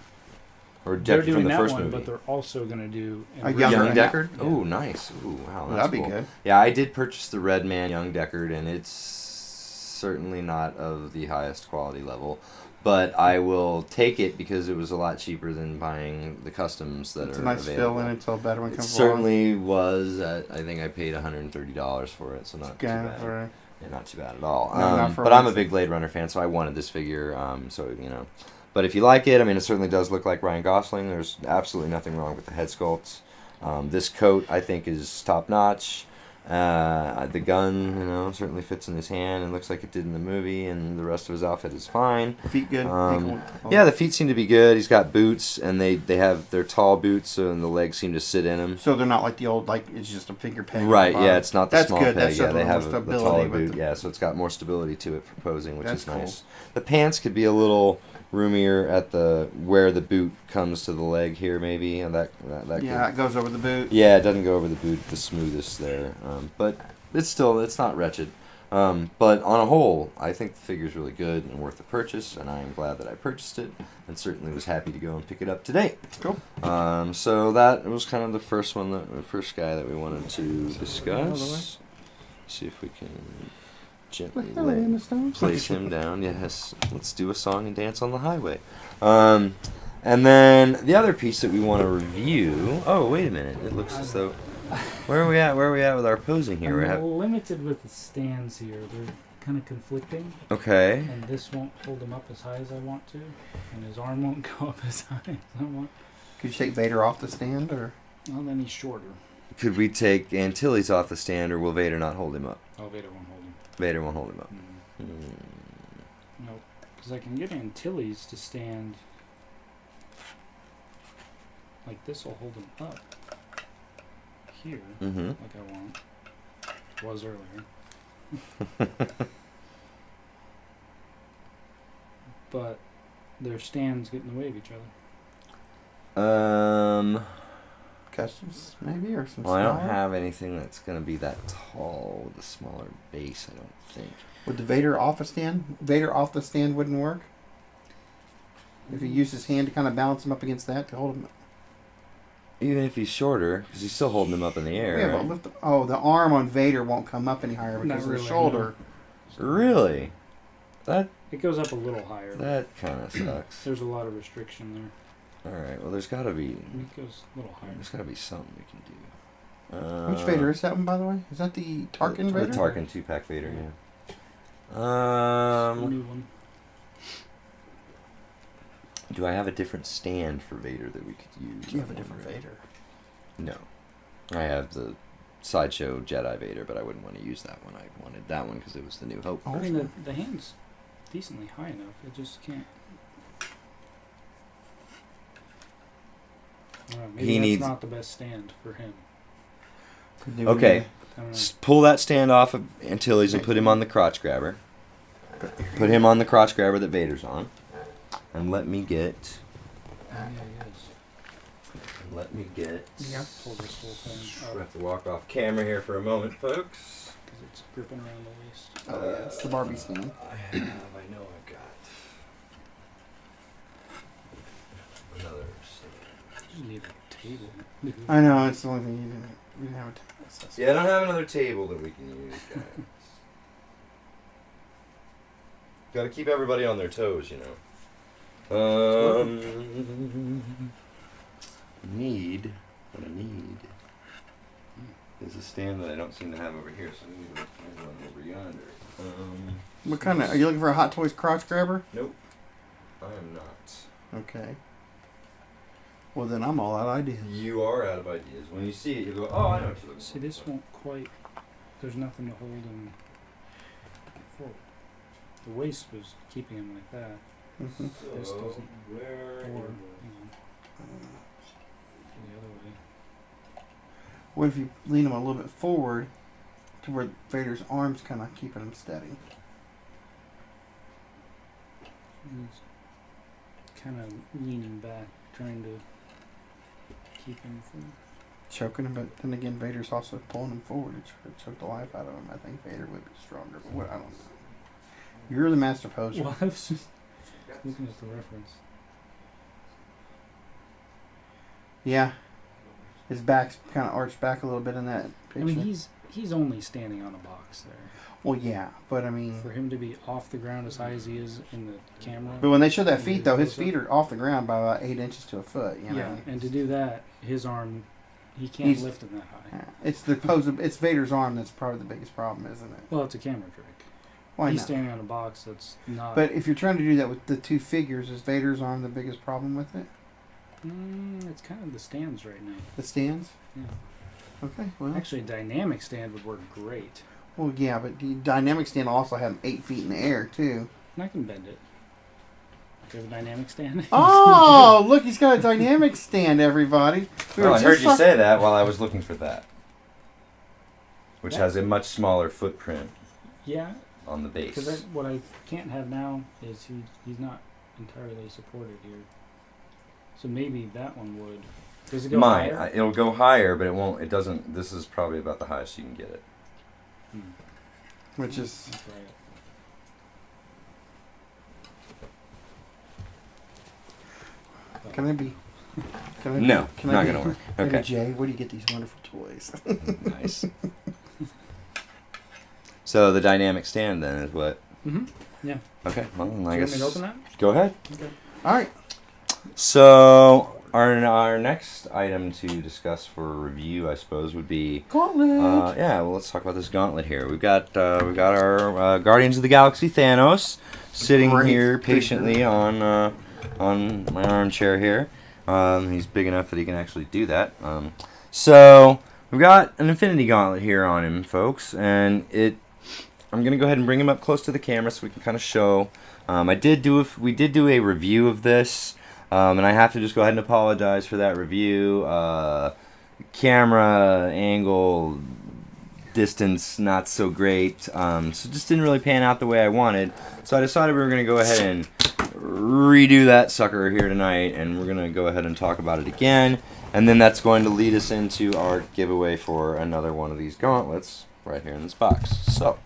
Or They're Deckard doing from the that first one, movie? but they're also going to do... A Young younger- Deckard? Yeah. Oh, nice. Ooh, wow, that's That'd be cool. good. Yeah, I did purchase the Red Man Young Deckard, and it's certainly not of the highest quality level. But I will take it because it was a lot cheaper than buying the customs that It's are a nice available. fill in until a better one It comes along. certainly was. I think I paid $130 for it, so not too bad. Yeah, not too bad at all. No, not for But I'm a once. big Blade Runner fan, so I wanted this figure. But if you like it, I mean, it certainly does look like Ryan Gosling. There's absolutely nothing wrong with the head sculpts. This coat, I think, is top notch. The gun, certainly fits in his hand and looks like it did in the movie, and the rest of his outfit is fine. Feet good. Yeah, the feet seem to be good. He's got boots, and they have their tall boots, and the legs seem to sit in them. So they're not like the old, it's just a finger peg. Right, yeah, it's not the That's small good. peg. That shows Yeah, they a little have more the stability taller with boot. the- Yeah, so it's got more stability to it for posing, which That's is cool. nice. The pants could be a little roomier at where the boot comes to the leg here, maybe, and that Yeah, could, it goes over the boot. yeah, it doesn't go over the boot the smoothest there, but it's not wretched. But on a whole, I think the figure's really good and worth the purchase, and I am glad that I purchased it, and certainly was happy to go and pick it up today. Cool. So that was kind of the first guy that we wanted to discuss. See if we can gently place him down. Yes, let's do a song and dance on the highway. And then the other piece that we want to review. Oh, wait a minute! It looks as though. Where are we at? Where are we at with our posing here? I'm limited with the stands here. They're kind of conflicting. Okay. And this won't hold him up as high as I want to. And his arm won't go up as high as I want. Could you take Vader off the stand, or? Well, then he's shorter. Could we take Antilles off the stand, or will Vader not hold him up? Oh, Vader won't hold him. Vader won't hold him up. Nope. Because I can get Antilles to stand like this will hold him up here, Mm-hmm. like I want. Was earlier. But their stands get in the way of each other. Customs, maybe, or some Well, I don't smaller? have anything that's going to be that tall with a smaller base, I don't think. Would the Vader off the stand wouldn't work? If he used his hand to kind of balance him up against that to hold him. Even if he's shorter, because he's still holding him up in the air. Yeah, right? but lift the arm on Vader won't come up any higher because of the really, shoulder. Really? That It goes up a little higher. kind of sucks. There's a lot of restriction there. All right. Well, there's got to be. It goes a little higher. There's got to be something we can do. Which Vader is that one, by the way? Is that the Tarkin Vader? The Tarkin 2-pack Vader. Yeah. New one. Do I have a different stand for Vader that we could use? Do you have a different Vader? No. I have the Sideshow Jedi Vader, but I wouldn't want to use that one. I wanted that one because it was the New Hope. Oh, I mean, the hand's decently high enough. It just can't. Maybe He that's needs- not the best stand for him. Okay. I don't know. Pull that stand off of Antilles and put him on the crotch grabber. Put him on the crotch grabber that Vader's on. And let me get... Yeah, he is. let me get. Yeah. Pull this whole thing I up have to walk off camera here for a moment, folks. because it's gripping around the waist. Oh yeah, it's the Barbie stand. I know I've got another. You need a table. I know, it's the only thing you didn't have a table. Yeah, I don't have another table that we can use, guys. Got to keep everybody on their toes, you know. What I need is a stand that I don't seem to have over here, so I'm going to find one over yonder. What kind of? Are you looking for a Hot Toys crotch grabber? Nope, I am not. Okay. Well, then I'm all out of ideas. You are out of ideas. When you see it, you go, oh, I know what you're looking for. See, this won't quite. There's nothing to hold him forward. The waist was keeping him like that. Mm-hmm. This doesn't. Where? Or, the other way. What if you lean him a little bit forward to where Vader's arms kind of keeping him steady? He's kind of leaning back, trying to keep him from. Choking him, but then again, Vader's also pulling him forward to try to choke the life out of him. I think Vader would be stronger, but what I don't know. You're the master poser. Well, I was just looking at the reference. Yeah. His back's kind of arched back a little bit in that picture. I mean, he's only standing on a box there. Well, yeah, but I mean... For him to be off the ground as high as he is in the camera... But when they show that feet, though, his feet are off the ground by about 8 inches to a foot, you know? Yeah, and to do that, his arm, he can't lift him that high. Yeah. It's the pose of, it's Vader's arm that's probably the biggest problem, isn't it? Well, it's a camera trick. Why He's not? standing on a box that's not... But if you're trying to do that with the two figures, is Vader's arm the biggest problem with it? it's kind of the stands right now. The stands? Yeah. Okay, well... Actually, a dynamic stand would work great. Well, yeah, but the dynamic stand will also have him 8 feet in the air, too. And I can bend it. Do you have a dynamic stand? Oh, look, he's got a dynamic stand, everybody. Oh, I heard you say that while I was looking for that. Which has a much smaller footprint Yeah, on the base. because what I can't have now is he's not entirely supported here. So maybe that one would. Does it go higher? It'll go higher, but it won't. It doesn't. This is probably about the highest you can get it. Which is... That's right. Can I be... Can I No, can I not be- gonna work. Maybe, Okay. Jay, where do you get these wonderful toys? Nice. So the dynamic stand then is what? Yeah. Okay. Well, Do I you guess. want me to open that? Go ahead. Okay. All right. So our next item to discuss for review, I suppose, would be. Gauntlet. Yeah. Well, let's talk about this gauntlet here. We've got our Guardians of the Galaxy Thanos sitting Great here picture. patiently on my armchair here. He's big enough that he can actually do that. So we've got an Infinity Gauntlet here on him, folks, and I'm gonna go ahead and bring him up close to the camera so we can kind of show. We did do a review of this, and I have to just go ahead and apologize for that review. Camera angle, distance, not so great. So just didn't really pan out the way I wanted. So I decided we were gonna go ahead and redo that sucker here tonight, and we're gonna go ahead and talk about it again, and then that's going to lead us into our giveaway for another one of these gauntlets right here in this box. So,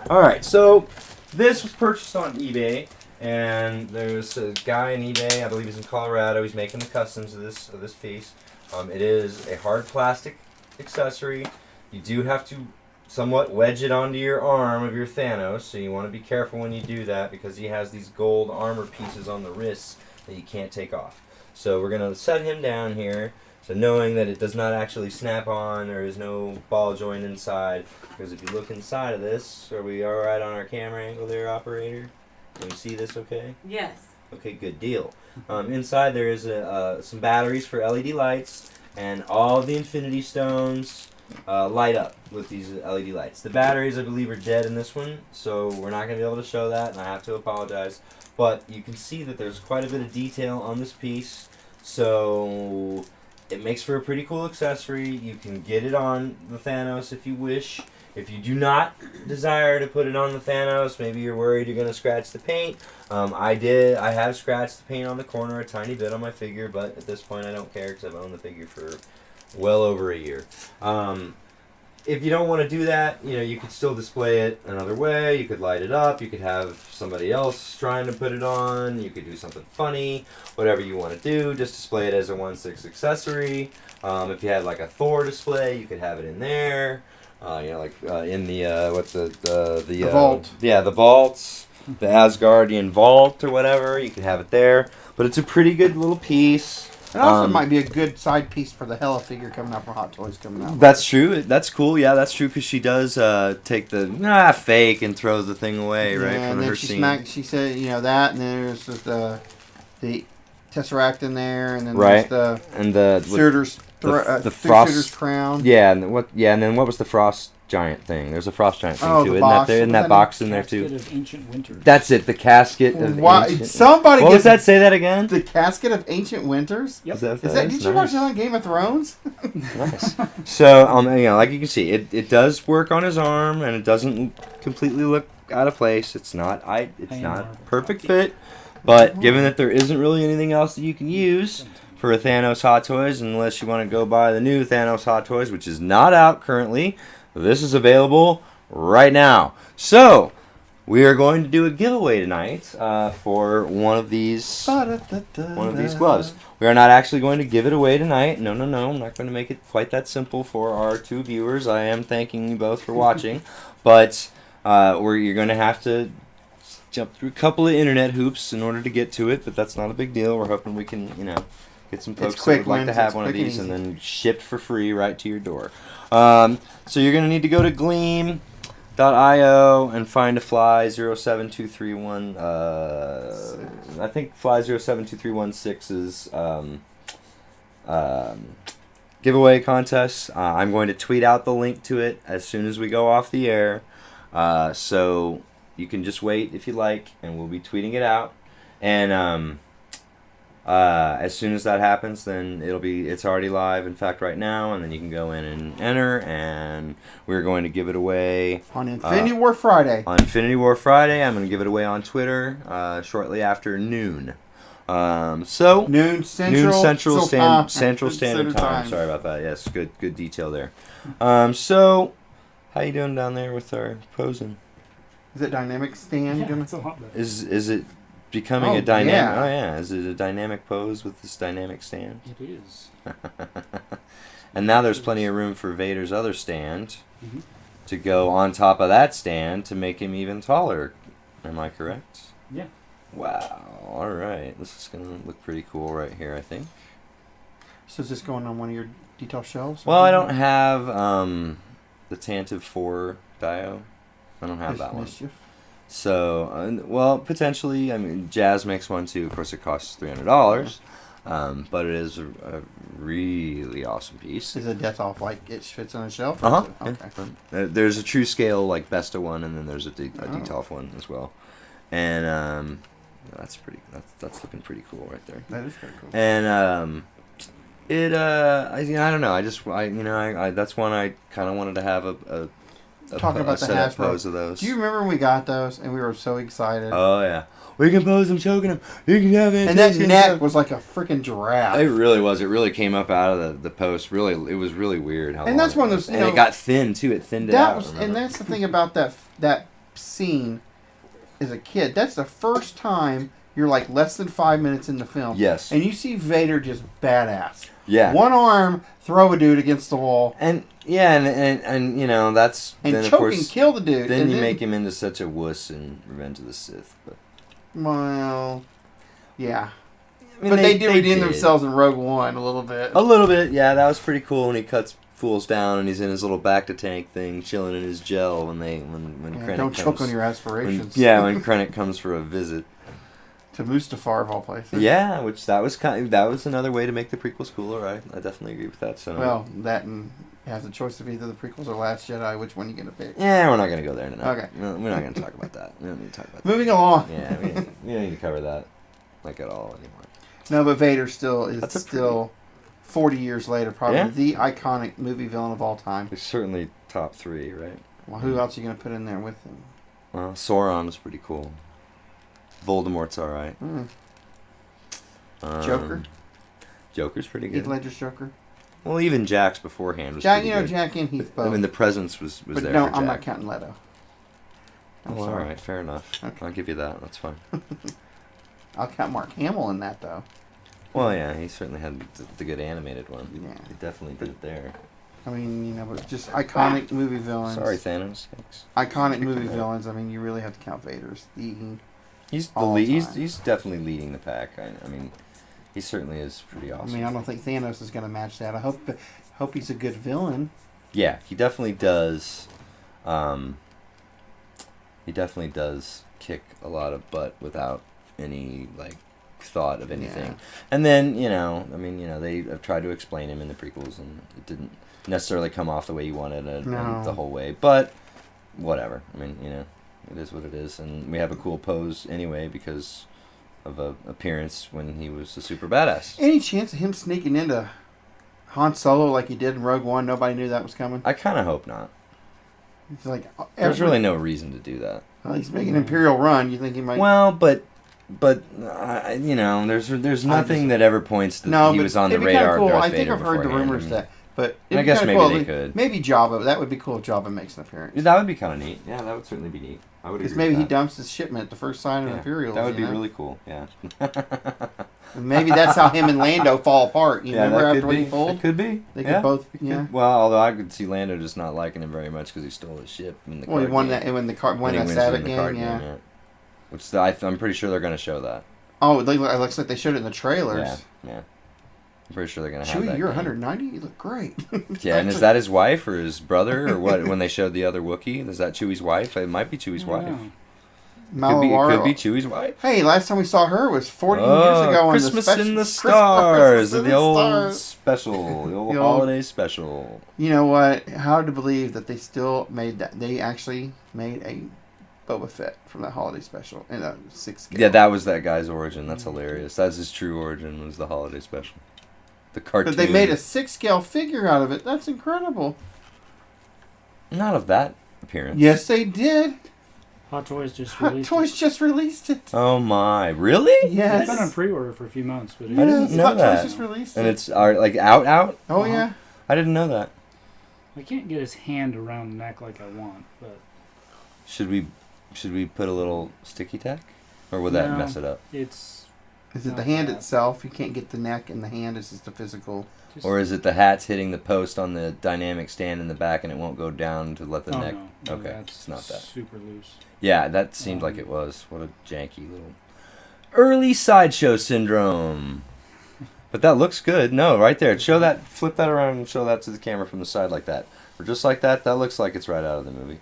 all right, so this was purchased on eBay, and there's a guy in eBay, I believe he's in Colorado. He's making the customs of this piece. It is a hard plastic accessory. You do have to somewhat wedge it onto your arm of your Thanos, so you want to be careful when you do that because he has these gold armor pieces on the wrists that you can't take off. So we're going to set him down here, so knowing that it does not actually snap on, there is no ball joint inside, because if you look inside of this, are we alright on our camera angle there, operator? Can you see this okay? Yes. Okay, good deal. Inside there is some batteries for LED lights, and all of the Infinity Stones light up with these LED lights. The batteries, I believe, are dead in this one, so we're not going to be able to show that, and I have to apologize. But you can see that there's quite a bit of detail on this piece, so it makes for a pretty cool accessory. You can get it on the Thanos if you wish, If you do not desire to put it on the Thanos, maybe you're worried you're going to scratch the paint. I have scratched the paint on the corner a tiny bit on my figure, but at this point I don't care because I've owned the figure for well over a year. If you don't want to do that, you could still display it another way. You could light it up. You could have somebody else trying to put it on. You could do something funny. Whatever you want to do, just display it as a 1/6 accessory. If you had like a Thor display, you could have it in there. In the vault. Yeah, the vaults, the Asgardian vault or whatever. You could have it there. But it's a pretty good little piece. It also might be a good side piece for the Hella figure coming out from Hot Toys coming out. That's true. That's cool. Yeah, that's true because she does take the fake and throws the thing away, right? Yeah, from and her then she said, that, and then there's the Tesseract in there, and then right. there's and the Surtur's the frost Surtur's crown. Yeah, and then what was the frost giant thing? There's a frost giant thing too. Isn't that box in there too? Casket of Ancient Winters. That's it. The casket of ancient. Somebody. What was that? Say that again. The casket of Ancient Winters. Yep. Is that? Did you watch that on Game of Thrones? Nice. So like you can see, it does work on his arm, and it doesn't completely look out of place. It's not perfect fit, but given that there isn't really anything else that you can use for a Thanos Hot Toys, unless you want to go buy the new Thanos Hot Toys, which is not out currently. This is available right now. So, we are going to do a giveaway tonight for one of these gloves. We are not actually going to give it away tonight. No. I'm not going to make it quite that simple for our 2 viewers. I am thanking you both for watching. But you're going to have to jump through a couple of internet hoops in order to get to it. But that's not a big deal. We're hoping we can, get some folks that would like to have one of these and then shipped for free right to your door. So you're going to need to go to gleam.io and find a Fly 07231. I think Fly 07231's giveaway contest. I'm going to tweet out the link to it as soon as we go off the air. So you can just wait if you like, and we'll be tweeting it out. And as soon as that happens, then it's already live, in fact, right now, and then you can go in and enter, and we're going to give it away on Infinity War Friday. On Infinity War Friday, I'm going to give it away on Twitter shortly after noon. Noon Central Standard Time. Sorry about that. Yes, good detail there. So how you doing down there with our posing? Is it dynamic stand? Yeah, it's a lot better. Is it becoming a dynamic? Yeah. Oh yeah, is it a dynamic pose with this dynamic stand? It is. And now there's plenty of room for Vader's other stand to go on top of that stand to make him even taller. Am I correct? Yeah. Wow. All right. This is going to look pretty cool right here, I think. So is this going on one of your detail shelves? Well, I don't have the Tantive 4 Dio. I don't have that one. So, potentially. I mean, Jazz makes one too. Of course, it costs $300. But it is a really awesome piece. Is it death off like it fits on a shelf? Okay. There's a true scale like Besta one, and then there's a Detolf one as well. And that's looking pretty cool right there. That is pretty cool. And I don't know. I that's one I kind of wanted to have a talking about the Hasbro pose of those. Do you remember when we got those and we were so excited? Oh yeah. We can pose them choking them. You can have it. And that neck was like a freaking giraffe. It really was. It really came up out of the post. Really, it was really weird. And that's one of those. And it got thin too. It thinned it out. And that's the thing about that scene. As a kid, that's the first time you're like less than 5 minutes in the film. Yes. And you see Vader just badass. Yeah. One arm, throw a dude against the wall. And yeah, and that's and then choke of course, and kill the dude. Then you make him into such a wuss in Revenge of the Sith. But. Well, yeah. I mean, but they did redeem themselves in Rogue One a little bit. A little bit, yeah. That was pretty cool when he cuts fools down and he's in his little back-to-tank thing, chilling in his gel when Krennic don't comes. choke on your aspirations. When Krennic comes for a visit. To Mustafar of all places. Yeah, which that was another way to make the prequels cooler. I definitely agree with that. So well, that and you have the choice of either the prequels or Last Jedi. Which one are you gonna pick? Yeah, we're not gonna go there tonight. Okay, no, we're not gonna talk about that. We don't need to talk about that. Moving along. Yeah, we don't need to cover that like at all anymore. No, but Vader still 40 years later, probably the iconic movie villain of all time. It's certainly top 3, right? Well, who else are you going to put in there with him? Sauron was pretty cool. Voldemort's all right. Joker? Joker's pretty good. Heath Ledger's Joker? Well, even Jack's beforehand was Jack, pretty good. Jack and Heath both. I mean, the presence was but there no, for Jack. I'm not counting Leto. I'm Well, all sorry. right, fair enough. Okay. I'll give you that. That's fine. I'll count Mark Hamill in that, though. Well, yeah, he certainly had the good animated one. Yeah. He definitely did it there. I mean, but just iconic movie villains. Sorry, Thanos. Thanks. Iconic movie villains. I mean, you really have to count Vader's. He's all he's definitely leading the pack. I mean, he certainly is pretty awesome. I mean, I don't think Thanos is going to match that. I hope he's a good villain. Yeah, he definitely does. He definitely does kick a lot of butt without any thought of anything. Yeah. And then they have tried to explain him in the prequels, and it didn't necessarily come off the way you wanted it the whole way. But whatever. I mean, it is what it is, and we have a cool pose anyway because of a appearance when he was a super badass. Any chance of him sneaking into Han Solo like he did in Rogue One? Nobody knew that was coming. I kind of hope not. It's like There's really no reason to do that. Well, he's making an Imperial run. You think he might? Well, but there's nothing that ever points that he was on the radar cool. of Darth I think Vader I've heard the beforehand. rumors that, but I guess maybe they could. Maybe Jabba. That would be cool if Jabba makes an appearance. That would be kind of neat. Yeah, that would certainly be neat. I would agree. Because maybe with he that. dumps his shipment at the first sign of Imperials. That would be really cool. Yeah. And maybe that's how him and Lando fall apart. You remember that after could he be. pulled? It could be. They could both. Yeah. Well, although I could see Lando just not liking him very much because he stole his ship in the Well, he card won game. that when the When he that wins Sabbath in the game. card Yeah. game, Which I'm pretty sure they're going to show that. Oh, it looks like they showed it in the trailers. Yeah. I'm pretty sure they're going to have Chewie, that. you're game. 190. You look great. Yeah, and is that his wife or his brother or what? When they showed the other Wookiee, is that Chewie's wife? It might be Chewie's wife. Could be Chewie's wife. Hey, last time we saw her was 40 years ago. Christmas on the in the Stars, Christmas in the old special, the old holiday special. You know what? Hard to believe that they still made that. They actually made a Boba Fett from that holiday special in a 6 scale. Yeah, that was that guy's origin. That's hilarious. That's his true origin, was the holiday special. The cartoon. But they made a 6 scale figure out of it. That's incredible. Not of that appearance. Yes, they did. Hot Toys just Hot released Toys just released it. Oh my! Really? Yes. It's been on pre-order for a few months, but I didn't know Hot that. Toys just released And it. it's out. Oh yeah. I didn't know that. I can't get his hand around the neck like I want, but Should we put a little sticky tack, or would that No. mess it up? it's Is it not the hand bad. itself? You can't get the neck, and the hand is just the physical. Just, Or is it the hat's hitting the post on the dynamic stand in the back and it won't go down to let the neck? No, Okay, that's it's not that. super loose. Yeah, that seemed like it was. What a janky little early sideshow syndrome. But that looks good. No, right there. Show that. Flip that around and show that to the camera from the side like that, or just like that. That looks like it's right out of the movie.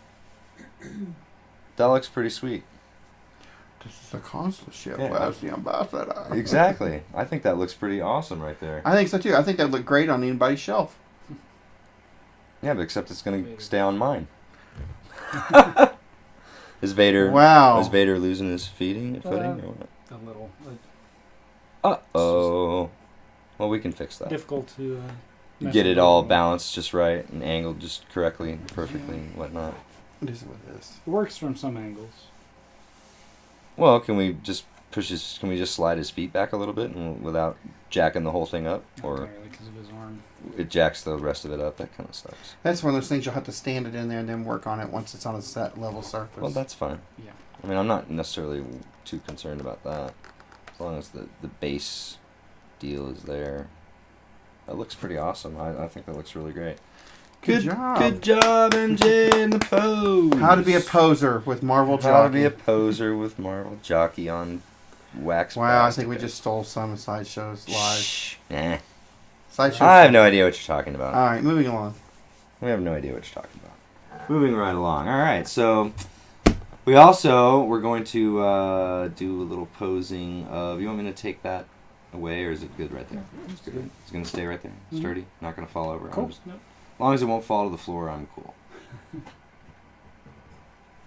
That looks pretty sweet. This is a consulship. Yeah. Well, the ambassador. Exactly. I think that looks pretty awesome right there. I think so too. I think that would look great on anybody's shelf. Yeah, but except it's gonna stay on mine. Is Vader? Wow. Is Vader losing his footing or what? A little Uh-oh. Well, we can fix that. difficult to mess Get it with. all balanced just right and angled just correctly, perfectly, and whatnot. What is it with this? It works from some angles. Well, can we just can we just slide his feet back a little bit and without jacking the whole thing up? Or Entirely because of his arm. it jacks the rest of it up? That kind of sucks. That's one of those things you'll have to stand it in there and then work on it once it's on a set level surface. Well, that's fine. Yeah. I mean, I'm not necessarily too concerned about that. As long as the base deal is there. That looks pretty awesome. I think that looks really great. Good job. Good job, MJ in the pose. How to be a poser with Marvel Jockey. How to be a poser with Marvel Jockey on wax. Wow, I think we just stole some of Sideshow's live. Shh. Nah. Sideshow. I have no idea what you're talking about. All right, moving along. We have no idea what you're talking about. Moving right along. All right, so we're going to do a little posing of. You want me to take that away, or is it good right there? It's good. It's going to stay right there, sturdy, not going to fall over. Cool. As long as it won't fall to the floor, I'm cool.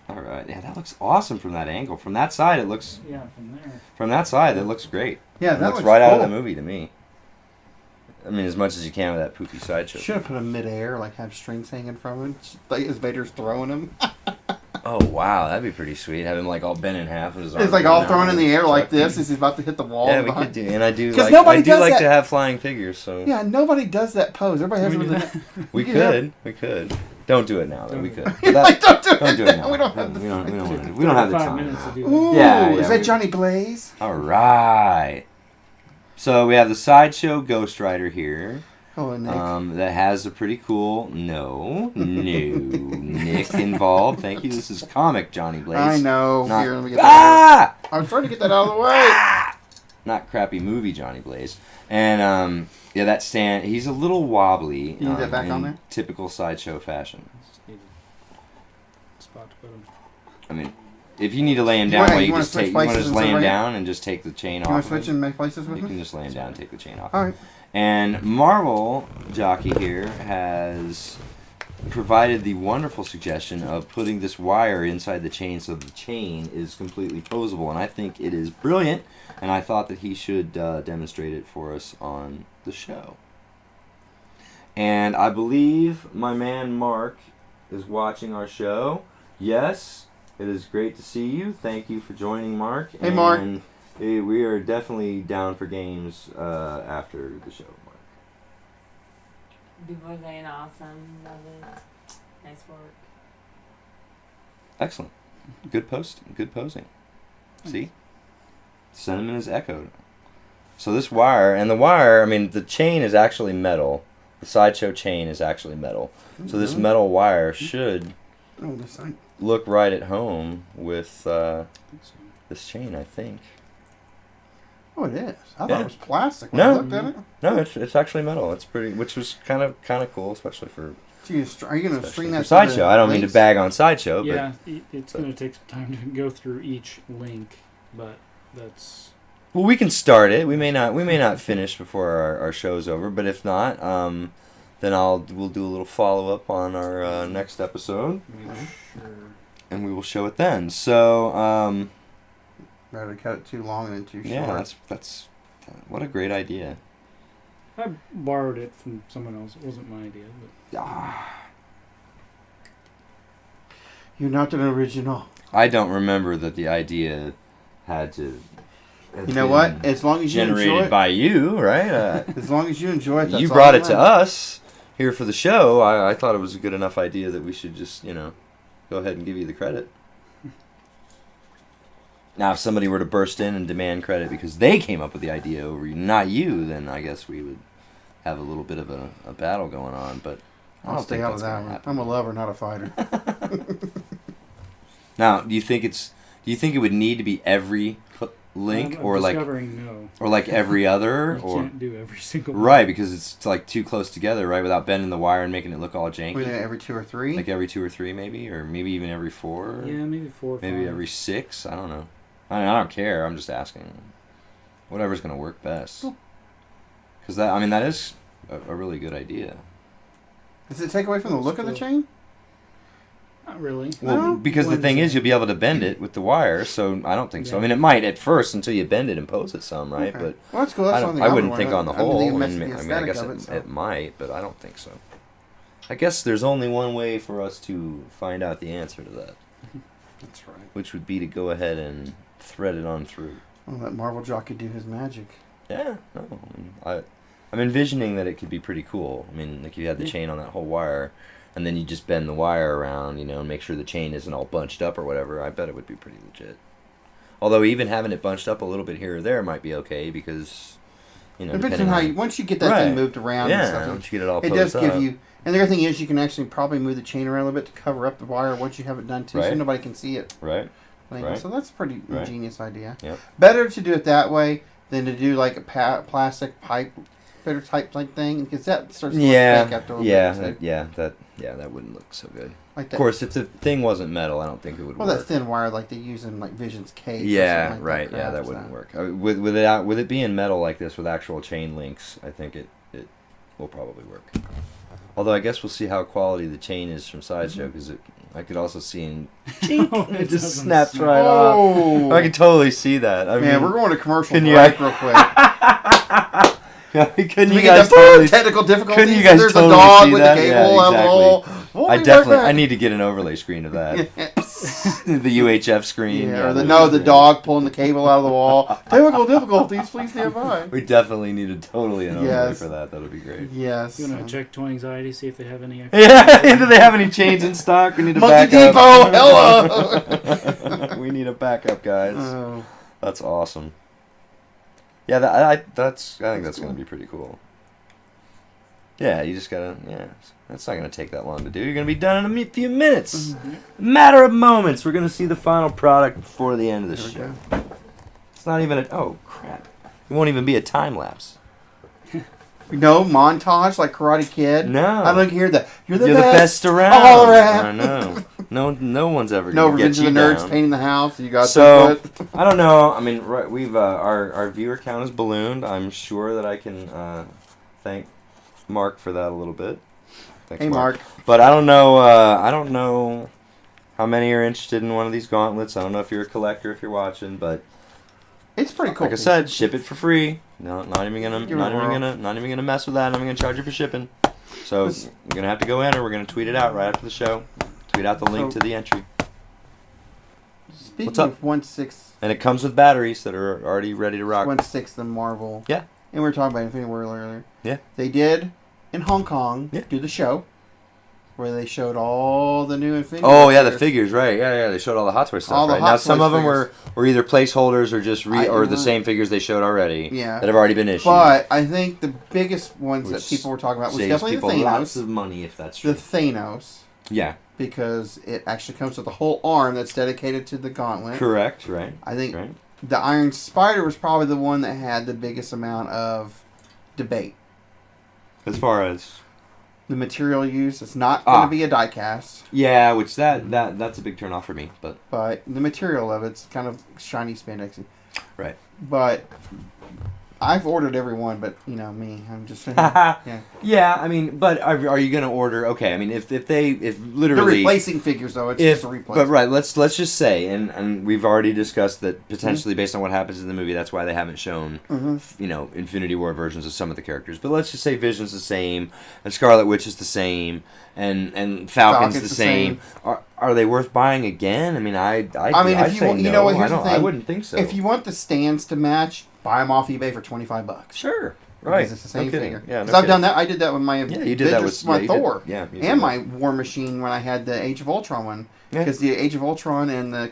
All right, yeah, that looks awesome from that angle. From that side, it looks. Yeah, from there. From that side, it looks great. Yeah, It that looks looks right out of cool. the movie to me. I mean, as much as you can with that poopy sideshow. Should have put him midair, like have strings hanging from him, like as Vader's throwing him. Oh wow, that'd be pretty sweet. Have him like all bent in half. With his It's like all thrown in the air like this as he's about to hit the wall. Yeah, we could do. And I do because like. nobody I do does like that. to have flying figures. So Yeah, nobody does that pose. Everybody has Can we it do with that? we do could. We could. Don't do it now. Though. We could. Like, don't do it now. We don't have We the don't. We don't have the 5 time. minutes to do Ooh, that. Yeah, is yeah, that Johnny Blaze? All right. So we have the sideshow Ghost Rider here. Oh, Nick. That has a pretty cool Nick involved. Thank you. This is comic Johnny Blaze. I know. Not, Here, let me get that out. I was trying to get that out of the way. Not crappy movie Johnny Blaze. And yeah, that stand. He's a little wobbly. You need that back in on there? typical sideshow fashion. Just need a spot to put him. I mean, if you need to lay him You down, wanna- well, you you wanna just switch take. You want to places just and lay him somebody- down and just take the chain You off. want to of switch him. and make places with You can me? just lay him down and take the chain off. All right. And Marvel Jockey here has provided the wonderful suggestion of putting this wire inside the chain so the chain is completely posable. And I think it is brilliant. And I thought that he should demonstrate it for us on the show. And I believe my man Mark is watching our show. Yes, it is great to see you. Thank you for joining, Mark. Hey, Mark. And we are definitely down for games after the show, Mark. People are saying awesome. Love it. Nice work. Excellent. Good posting. Good posing. See? Sentiment is echoed. So this wire, and the wire, I mean, the chain is actually metal. The sideshow chain is actually metal. So this metal wire should look right at home with this chain, I think. Oh, it is. I thought Yeah. it was plastic when No. I looked at it. No, it's actually metal. It's pretty, which was kind of cool, especially for So are you going to string that sideshow. I don't mean to bag on sideshow, Yeah, it's going to take some time to go through each link, but that's... Well, we can start it. We may not finish before our show's over, but if not, then we'll do a little follow up on our next episode, Sure. and we will show it then. So, Rather cut it too long and too short. yeah, that's what a great idea. I borrowed it from someone else. It wasn't my idea, but... You're not an original. I don't remember that the idea had to. You know what? As long as you enjoy Generated it, by you, right? as long as you enjoy it, that's You all brought that it to matters. us here for the show. I thought it was a good enough idea that we should just, go ahead and give you the credit. Now, if somebody were to burst in and demand credit because they came up with the idea over you, not you, then I guess we would have a little bit of a battle going on. But I I'll don't stay think out that's of that going to one. happen. I'm a lover, not a fighter. Now, do you think it would need to be every link I'm or discovering no. like every other You or can't do every single right, because it's like too close together, right, without bending the wire and making it look all janky. Wait, every 2 or 3? Like every 2 or 3 maybe, or maybe even every 4. Yeah, maybe 4 or 5. Maybe every 6. I don't know. I don't care. I'm just asking. Whatever's gonna work best. Because that is a really good idea. Does it take away from the look of the chain? Not really. Well, No? because the thing is, you'll be able to bend it with the wire, so I don't think so. I mean, it might at first until you bend it and pose it some, right? Okay. But Well, that's cool. That's something I would wouldn't wanna- think on the I mean, whole. it I messes mean, the I aesthetic guess of it, so. it might, but I don't think so. I guess there's only one way for us to find out the answer to that, That's right. which would be to go ahead and thread it on through. I'll let Marvel Jockey do his magic. Yeah, no, I mean, I'm envisioning that it could be pretty cool. I mean, like you had the chain on that whole wire, and then you just bend the wire around, and make sure the chain isn't all bunched up or whatever. I bet it would be pretty legit. Although even having it bunched up a little bit here or there might be okay because, Depends on depending how you, once you get that Right. thing moved around and yeah, stuff, once you get it all it does posed give up. you. And the other thing is, you can actually probably move the chain around a little bit to cover up the wire once you have it done too, so Right. nobody can see it. Right. Right. So that's a pretty Right. ingenious idea. Yep. Better to do it that way than to do like a plastic pipe fitter type like thing, because that starts to look fake after a little bit. That wouldn't look so good. Like that. Of course, if the thing wasn't metal, I don't think it would Well, work. that thin wire like they use in like Vision's cage. Yeah, or something like right. That That wouldn't work. With it being metal like this with actual chain links, I think it will probably work. Although I guess we'll see how quality the chain is from Sideshow, because I could also see it just doesn't snaps snap. right off. Oh, I could totally see that. I man, mean, we're going to commercial can you- break real quick. Couldn't you get guys the totally? technical difficulties? Couldn't you guys There's totally a dog see with that? the Yeah, cable. exactly. I I need to get an overlay screen of that. The UHF screen. Yeah, or the dog pulling the cable out of the wall. Technical difficulties, please stand by. We definitely needed totally an overlay for that. That would be great. Yes. You want to check Toy Anxiety, see if they have any extra. Yeah, do they have any chains in stock? We need a Monkey backup. Depot, hello! We need a backup, guys. Oh. That's awesome. Yeah, I think that's going to be pretty cool. Yeah, you just gotta. Yeah, that's not gonna take that long to do. You're gonna be done in a few minutes. Matter of moments. We're gonna see the final product before the end of the show. It's not even oh crap! It won't even be a time lapse. No montage like Karate Kid. No, I don't hear that. You're the best around. All around. I know. No one's ever No gonna Revenge get of the you Nerds down. painting the house. You got So I don't know. I mean, right, we've our viewer count is ballooned. I'm sure that I can thank Mark for that a little bit. Thanks, Hey, Mark. But I don't know how many are interested in one of these gauntlets. I don't know if you're a collector, if you're watching, but It's pretty cool. like I said, ship it for free. No, not even gonna mess with that. I'm gonna charge you for shipping. So you're gonna have to go in, or we're gonna tweet it out right after the show. Tweet out the link to the entry. Speaking What's up? of 1/6, And it comes with batteries that are already ready to rock. 1/6 the Marvel. Yeah. And we were talking about Infinity War earlier. Yeah. They did in Hong Kong do the show where they showed all the new Infinity Oh War yeah, the figures. figures, right? Yeah, they showed all the Hot Toy stuff. All the Right Hot now, Toys some of them figures. were either placeholders or just or the Mhm. same figures they showed already. Yeah. That have already been issued. But I think the biggest ones that Which people were talking about was saves definitely the people lots Thanos. of money if that's true. The Thanos. Yeah. Because it actually comes with a whole arm that's dedicated to the gauntlet. Correct. Right. I think Right. the Iron Spider was probably the one that had the biggest amount of debate. As far as The material used, it's not going to be a die cast, yeah, which that's a big turn off for me, but but the material of it's kind of shiny spandexy. right. But I've ordered every one, but you know me, I'm just yeah. Yeah, I mean, but are you gonna order? Okay, I mean, if They're literally replacing figures though. It's just a replace. But right, let's just say, and we've already discussed that potentially based on what happens in the movie, that's why they haven't shown Infinity War versions of some of the characters. But let's just say Vision's the same, and Scarlet Witch is the same, and Falcon's the same. Are they worth buying again? I mean, if you want, you know what? Here's the thing. I wouldn't think so. If you want the stands to match, buy them off eBay for $25. Sure. Right. Because it's the same figure. Yeah, Because I've done that. I did that with my you did that with my Thor. You did and my War Machine when I had the Age of Ultron one. Because the Age of Ultron and the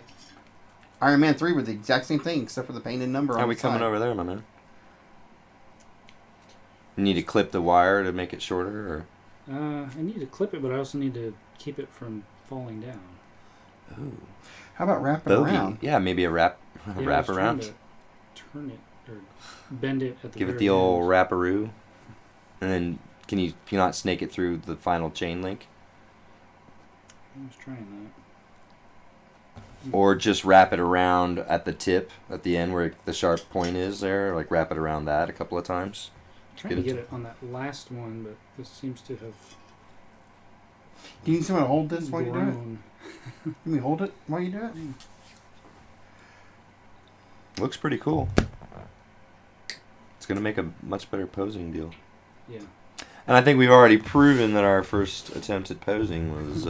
Iron Man 3 were the exact same thing except for the painted number on How the we coming side. over there, my man? You need to clip the wire to make it shorter, or? I need to clip it, but I also need to keep it from falling down. Ooh. How about wrap it Bogey. around? Yeah, maybe a wrap Yeah, I wrap was trying around. to turn it or bend it at the Give it very the old end. wraparoo, and then can you not snake it through the final chain link, I was trying or just wrap it around at the tip at the end where the sharp point is there, like wrap it around that a couple of times. that. Trying to get it on that last one, but this seems to have Do you need someone to hold this while you do it? grown. Can we hold it while you do it? Looks pretty cool. It's gonna make a much better posing deal. Yeah. And I think we've already proven that our first attempt at posing was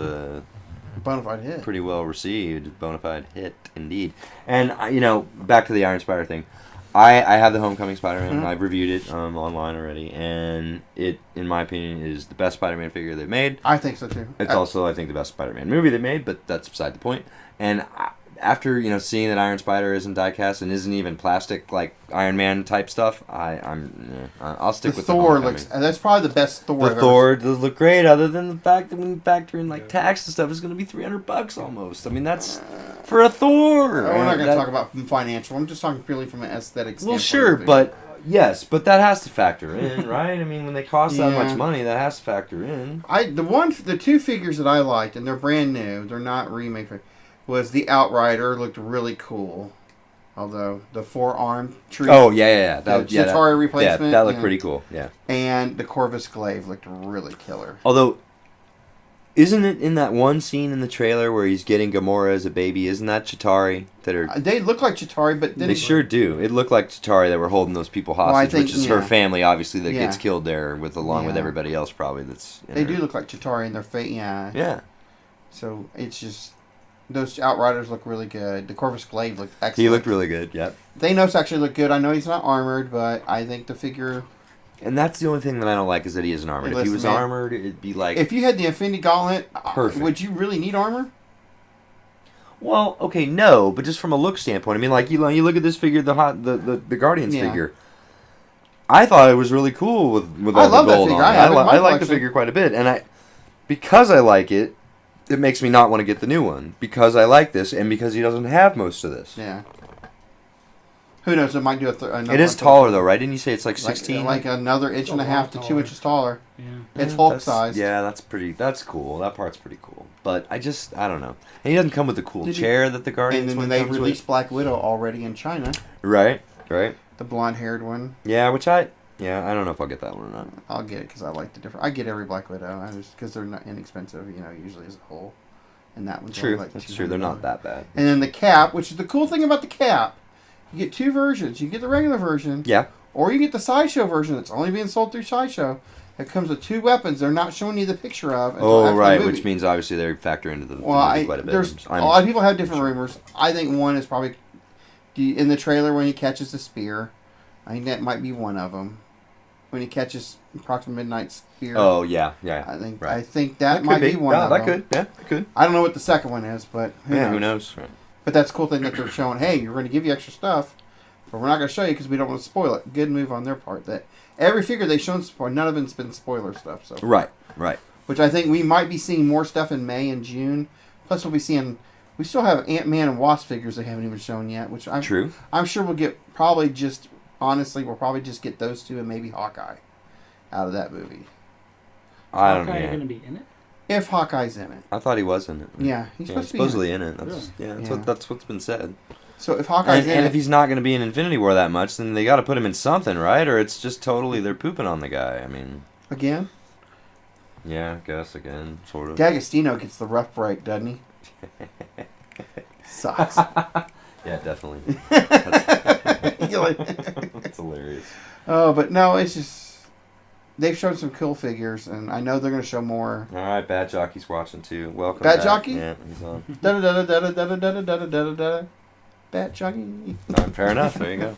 Bonafide hit. pretty well received. Bona fide hit, indeed. And, back to the Iron Spider thing. I have the Homecoming Spider-Man. Mhm. I've reviewed it online already. And it, in my opinion, is the best Spider-Man figure they've made. I think so too. It's also, I think, the best Spider-Man movie they made, but that's beside the point. And after seeing that Iron Spider isn't die-cast and isn't even plastic like Iron Man type stuff, I'll stick the with Thor the Homecoming. looks. That's probably the best Thor. I've The ever Thor does look great, other than the fact that when you factor in like tax and stuff, it's going to be $300 almost. I mean, that's for a Thor. We're not going to talk about financial. I'm just talking purely from an aesthetic standpoint. Well, sure, but yes, but that has to factor in, right? I mean, when they cost that Yeah. much money, that has to factor in. The two figures that I liked, and they're brand new. They're not remake. Was the Outrider looked really cool, although the forearm tree. Oh yeah. The Chitauri replacement. Yeah, that looked pretty cool. Yeah. And the Corvus Glaive looked really killer. Although, Isn't it in that one scene in the trailer where he's getting Gamora as a baby? Isn't that Chitauri that are? They look like Chitauri, but then They sure do. It looked like Chitauri that were holding those people Well, I hostage, think- which is yeah. her family, obviously, that Yeah. gets killed there along with Yeah. everybody else, probably. That's in they her- do look like Chitauri in their face. Yeah. Yeah, So it's just those Outriders look really good. The Corvus Glaive looked excellent. he looked really good. Yep. Thanos actually looked good. I know he's not armored, but I think the figure. And that's the only thing that I don't like is that he isn't armored. Hey, If he listen, was man. armored, it'd be like. If you had the Infinity Gauntlet, Perfect. would you really need armor? Well, okay, no, but just from a look standpoint, I mean, like you look at this figure, the Guardians Yeah. figure. I thought it was really cool with I all love the that gold figure. on I it. have it in my I like the collection. figure quite a bit, and because I like it, it makes me not want to get the new one because I like this and because he doesn't have most of this. Yeah. Who knows? It might do another. It is one. taller though, right? Didn't you say it's like 16? Like another inch It's and a a half lot to 2 taller. inches taller. Yeah. It's Hulk That's- sized. Yeah, that's cool. That part's pretty cool. But I don't know. And he doesn't come with the cool Did he- chair that the Guardians And then one they comes released Black Widow already in China. with. Right. The blonde-haired one. Yeah, I don't know if I'll get that one or not. I'll get it because I like the different. I get every Black Widow. Because they're not inexpensive, usually as a whole. And that one's True, only like that's true. They're not $200. that bad. And then the cap, which is the cool thing about the cap, you get two versions. You get the regular version, Yeah. or you get the Sideshow version that's only being sold through Sideshow. It comes with two weapons they're not showing you the picture of. until Oh, after the right, movie. which means obviously they factor into the Well, movie quite a bit. there's I'm- a lot of people have different rumors. I think one is probably in the trailer when he catches the spear. I think that might be one of them. When he catches Proxima Midnight's spear. Oh yeah. I think right. I think that could might be one Yeah, of that them. could. Yeah, it could. I don't know what the second one is, but Who knows? Right. But that's a cool thing that they're showing. Hey, you're going to give you extra stuff, but we're not going to show you because we don't want to spoil it. Good move on their part. That every figure they've shown spoil, none of it's been spoiler stuff. So Right. which I think we might be seeing more stuff in May and June. Plus, we'll be seeing. We still have Ant-Man and Wasp figures they haven't even shown yet, which True. I'm sure we'll get. Probably just honestly, we'll probably just get those two and maybe Hawkeye out of that movie I don't know. Hawkeye Yeah. going to be in it? if Hawkeye's in it. I thought he was in it. Yeah, he's Yeah, supposed to be in it. supposedly in it. That's, yeah, Yeah. that's what's been said. So if Hawkeye's And in if it, he's not going to be in Infinity War that much, then they got to put him in something, right? Or it's just totally they're pooping on the guy. I mean, again, yeah, I guess again, sort of. D'Agostino gets the rough break, doesn't he? Sucks. Yeah, definitely. You're like- That's hilarious. Oh, but no, it's just they've shown some cool figures, and I know they're going to show more. All right, Bad Jockey's watching too. Welcome. Bad back. Jockey? Yeah, he's on. Da da da da da da da da da da da. Bat Jockey. Fair enough. There you go.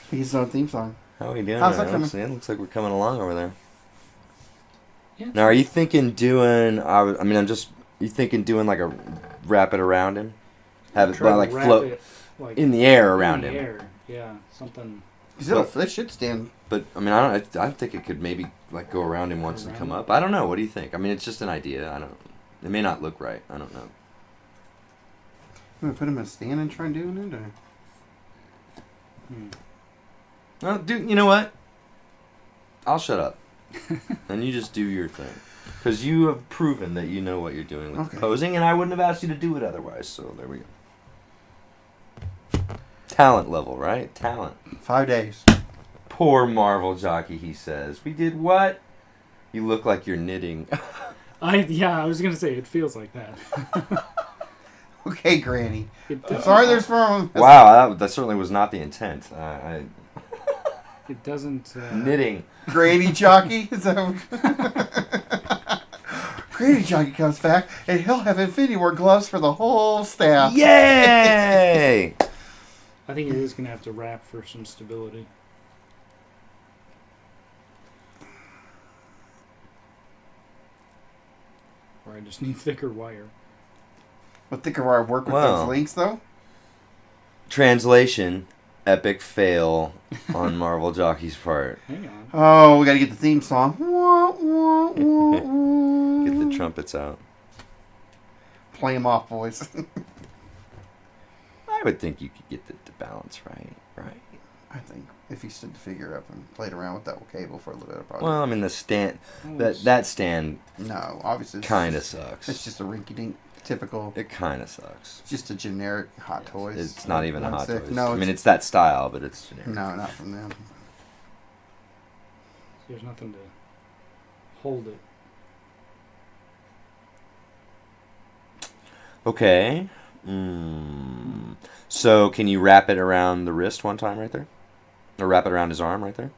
He's his own theme song. How are we doing? How's there? that coming? It looks like we're coming along over there. Yeah. Now, are you thinking doing? You thinking doing like a wrap it around him, have it Try to like wrap float it, like, in the air in around the him? air. Yeah, something. Because it should stand. But I mean, I think it could maybe like go around him once and come up. I don't know. What do you think? I mean, it's just an idea. I don't. It may not look right. I don't know. I'm going to put him in a stand and try and do it. Or? Well, dude, you know what? I'll shut up, and you just do your thing, because you have proven that you know what you're doing with Okay. posing, and I wouldn't have asked you to do it otherwise. So there we go. Talent level, right? Talent. 5 days. Poor Marvel jockey, he says. We did what? You look like you're knitting. I was gonna say it feels like that. Okay, Granny. It I'm does, sorry there's from. Wow, that certainly was not the intent. It doesn't. Knitting. Granny Jockey. Is that Granny Jockey comes back, and he'll have Infinity War gloves for the whole staff. Yay! I think it is gonna have to wrap for some stability. Or I just need thicker wire. But think of our work with Wow. those links, though. Translation: epic fail on Marvel jockey's part. Hang on. Oh, we got to get the theme song. Wah, wah, wah, wah. Get the trumpets out. Play them off, boys. I would think you could get the balance right. I think if he stood the figure up and played around with that cable for a little bit, I'd probably. Well, I mean the stand Oh, that stand No, obviously. kind of It's sucks. just a rinky-dink, typical. It kind of sucks. Just a generic Hot Toys. It's not even a Hot 1/6. Toys. No, I mean it's that style, but it's generic. no, not from them. There's nothing to hold it. Okay. So can you wrap it around the wrist one time right there? Or wrap it around his arm right there?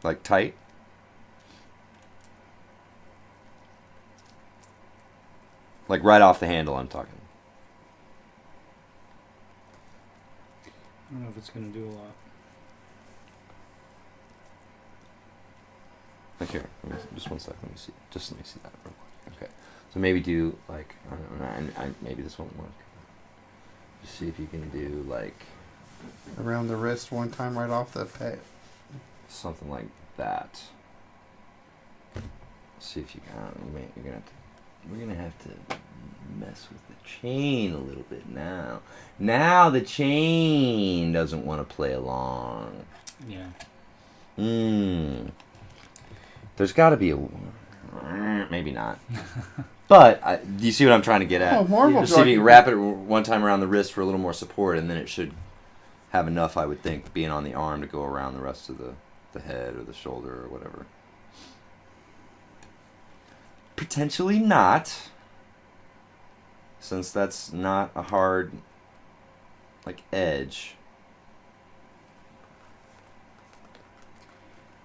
Like tight? Like right off the handle, I'm talking. I don't know if it's going to do a lot. Like here, just one sec. Let me see. Just let me see that real quick. Okay. So maybe do like I don't know. Maybe this won't work. Just see if you can do like Around the wrist one time right off the pad. something like that. See if you can. I don't know, we're gonna have to mess with the chain a little bit now. Now the chain doesn't want to play along. Yeah. There's got to be a. Maybe not. But do you see what I'm trying to get at? Oh, Marvel. Just see if you can wrap it one time around the wrist for a little more support, and then it should have enough, I would think, being on the arm to go around the rest of the head or the shoulder or whatever. Potentially not, since that's not a hard, like, edge.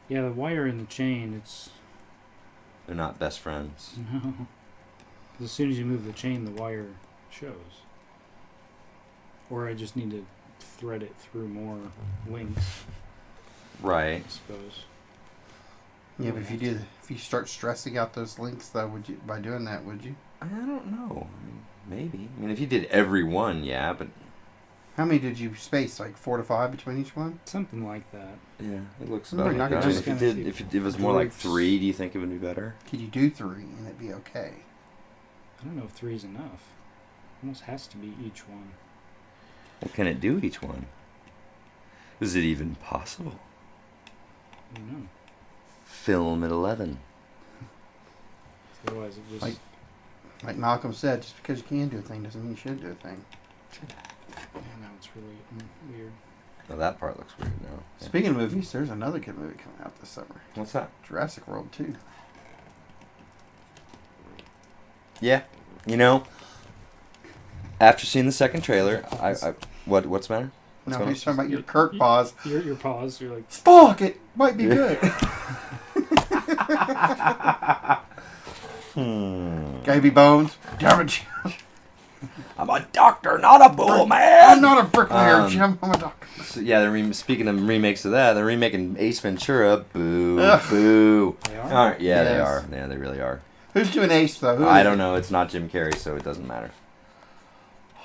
Yeah, the wire and the chain, They're not best friends. no. As soon as you move the chain, the wire shows. Or I just need to thread it through more links, Right. I suppose. Yeah, but if you start stressing out those links though, would you by doing that? Would you? I don't know. I mean, maybe. I mean, if you did every one, yeah, but How many did you space? Like 4 to 5 between each one? Something like that. yeah, it looks No, about you're like not that. gonna If just it gonna did, if it was more like groups. 3, do you think it would be better? Could you do 3 and it'd be okay? I don't know if 3 is enough. Almost has to be each one. What can it do each one? Is it even possible? I don't know. Film at 11. Otherwise, it just. Like Malcolm said, just because you can do a thing doesn't mean you should do a thing. Yeah, now it's really weird. Oh, that part looks weird now. Yeah. Speaking of movies, there's another good movie coming out this summer. What's that? Jurassic World 2. Yeah, you know, after seeing the second trailer, what's the matter? No, going he's talking about your You- Kirk you- pause. Your pause, you're like, Spock, it might be good. Gavy Bones. Damn it. I'm a doctor, not a bull man. I'm not a bricklayer, Jim. I'm a doctor. So, yeah, speaking of remakes of that, they're remaking Ace Ventura. Boo, Ugh. boo. they are? All right, yeah, they Yes. are. Yeah, they really are. Who's doing Ace, though? Who I is don't it? know. It's not Jim Carrey, so it doesn't matter.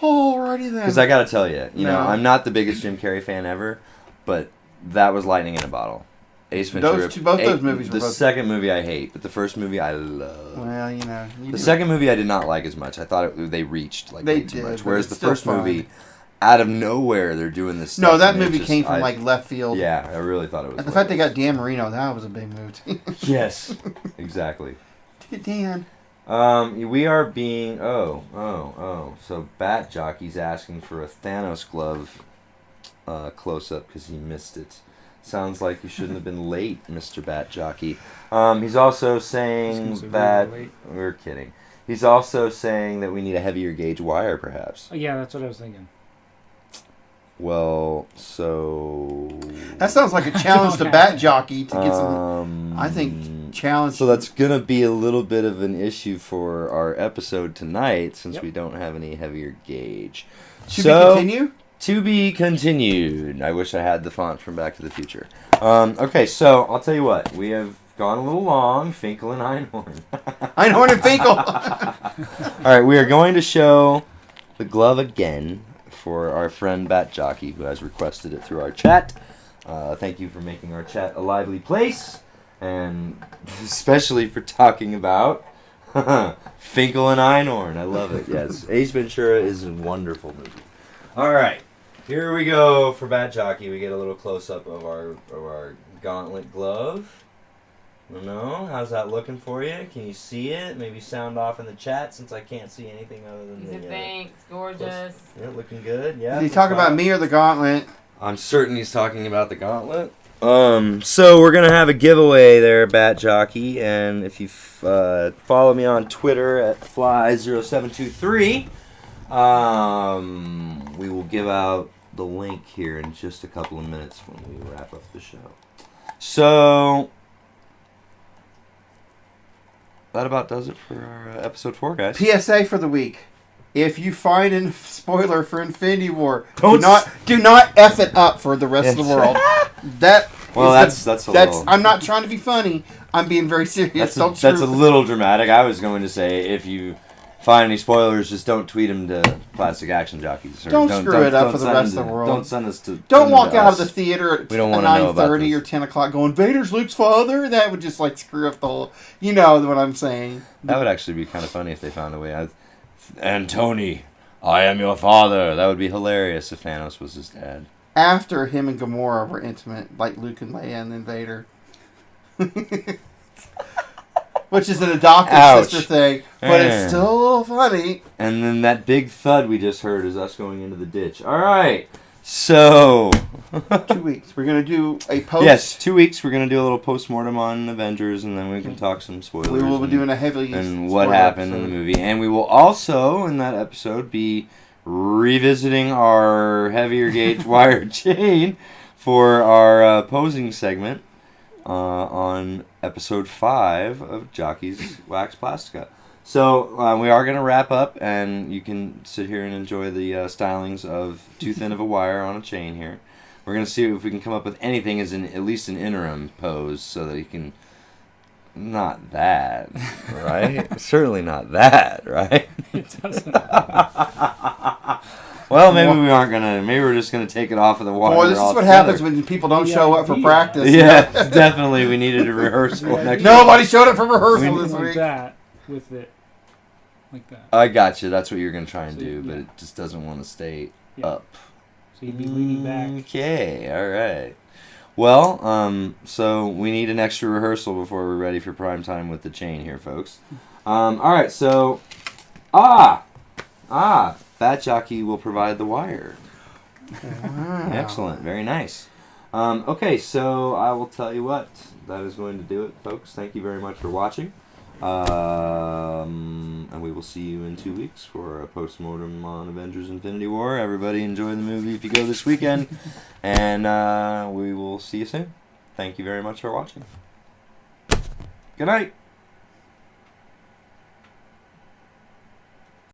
Alrighty then. Because I gotta tell you, No. I'm not the biggest Jim Carrey fan ever, but that was lightning in a bottle. Ace Ventura. Both those movies were The both- second movie I hate, but the first movie I love. Well, you know. The second movie I did not like as much. I thought they reached like They way too did, much. but Whereas it's the still first fun. movie, out of nowhere, they're doing this. No, stuff, that and it movie just- came from like left field. Yeah, I really thought it was. And the fact they got Dan Marino, that was a big move. Too. Yes, exactly. Get Dan. We are being So Bat Jockey's asking for a Thanos glove close up because he missed it. Sounds like you shouldn't have been late, Mr. Bat Jockey. He's also saying that we're kidding. He's also saying that we need a heavier gauge wire, perhaps. Oh, yeah, that's what I was thinking. Well, so That sounds like a challenge to Bat Jockey to get some. I think challenge. So that's gonna be a little bit of an issue for our episode tonight, since Yep. we don't have any heavier gauge. Should So, we continue? To be continued. I wish I had the font from Back to the Future. Okay, so I'll tell you what. We have gone a little long. Finkel and Einhorn. Einhorn and Finkel. All right, we are going to show the glove again for our friend Bat Jockey, who has requested it through our chat. Thank you for making our chat a lively place, and especially for talking about Finkel and Einhorn. I love it. Yes, Ace Ventura is a wonderful movie. All right, here we go for Bat Jockey. We get a little close up of our gauntlet glove. I don't know. How's that looking for you? Can you see it? Maybe sound off in the chat, since I can't see anything other than He said, the. thanks, gorgeous. Yeah, looking good. Yeah. Did he talk about me or the gauntlet? I'm certain he's talking about the gauntlet. So we're gonna have a giveaway there, Bat Jockey, and if you follow me on Twitter at Fly0723, We will give out the link here in just a couple of minutes when we wrap up the show. So that about does it for our episode 4, guys. PSA for the week. If you find a spoiler for Infinity War, Don't do not F it up for the rest of the world. That's a little... I'm not trying to be funny. I'm being very serious. That's a little dramatic. I was going to say, if you find any spoilers, just don't tweet them to Plastic Action Jockeys. Or don't screw it up for the rest of the world. Don't send us to... Don't walk out of the theater at 9:30 or this. 10 o'clock going, Vader's Luke's father? That would just, like, screw up the whole... You know what I'm saying. That would actually be kind of funny if they found a way. And Tony, I am your father. That would be hilarious if Thanos was his dad. After him and Gamora were intimate, like Luke and Leia and then Vader. Which is an adopted sister thing, but it's still a little funny. And then that big thud we just heard is us going into the ditch. All right. So 2 weeks. We're going to do a post. Yes, 2 weeks. We're going to do a little post-mortem on Avengers, and then we can talk some spoilers. We will be doing a heavily and what happened in the movie. And we will also, in that episode, be revisiting our heavier gauge wire chain for our posing segment on episode 5 of Jockeys Wax Plastica. So we are going to wrap up, and you can sit here and enjoy the stylings of too thin of a wire on a chain here. We're going to see if we can come up with anything as at least an interim pose so that you can... Not that, right? Certainly not that, right? It doesn't. Well, maybe we aren't gonna. Maybe we're just gonna take it off of the wire. Boy, this is what happens when people don't show up for practice. Yeah, definitely. We needed a rehearsal next. Nobody showed up for rehearsal this like week. That with it, like that. I got you. That's what you're gonna try and do, but it just doesn't want to stay up. So you'd be leaning back. Okay. All right. Well, so we need an extra rehearsal before we're ready for prime time with the chain here, folks. All right. So, Fat Jockey will provide the wire. Wow. Excellent. Very nice. Okay, so I will tell you what. That is going to do it, folks. Thank you very much for watching. And we will see you in 2 weeks for a post-mortem on Avengers Infinity War. Everybody enjoy the movie if you go this weekend. And we will see you soon. Thank you very much for watching. Good night.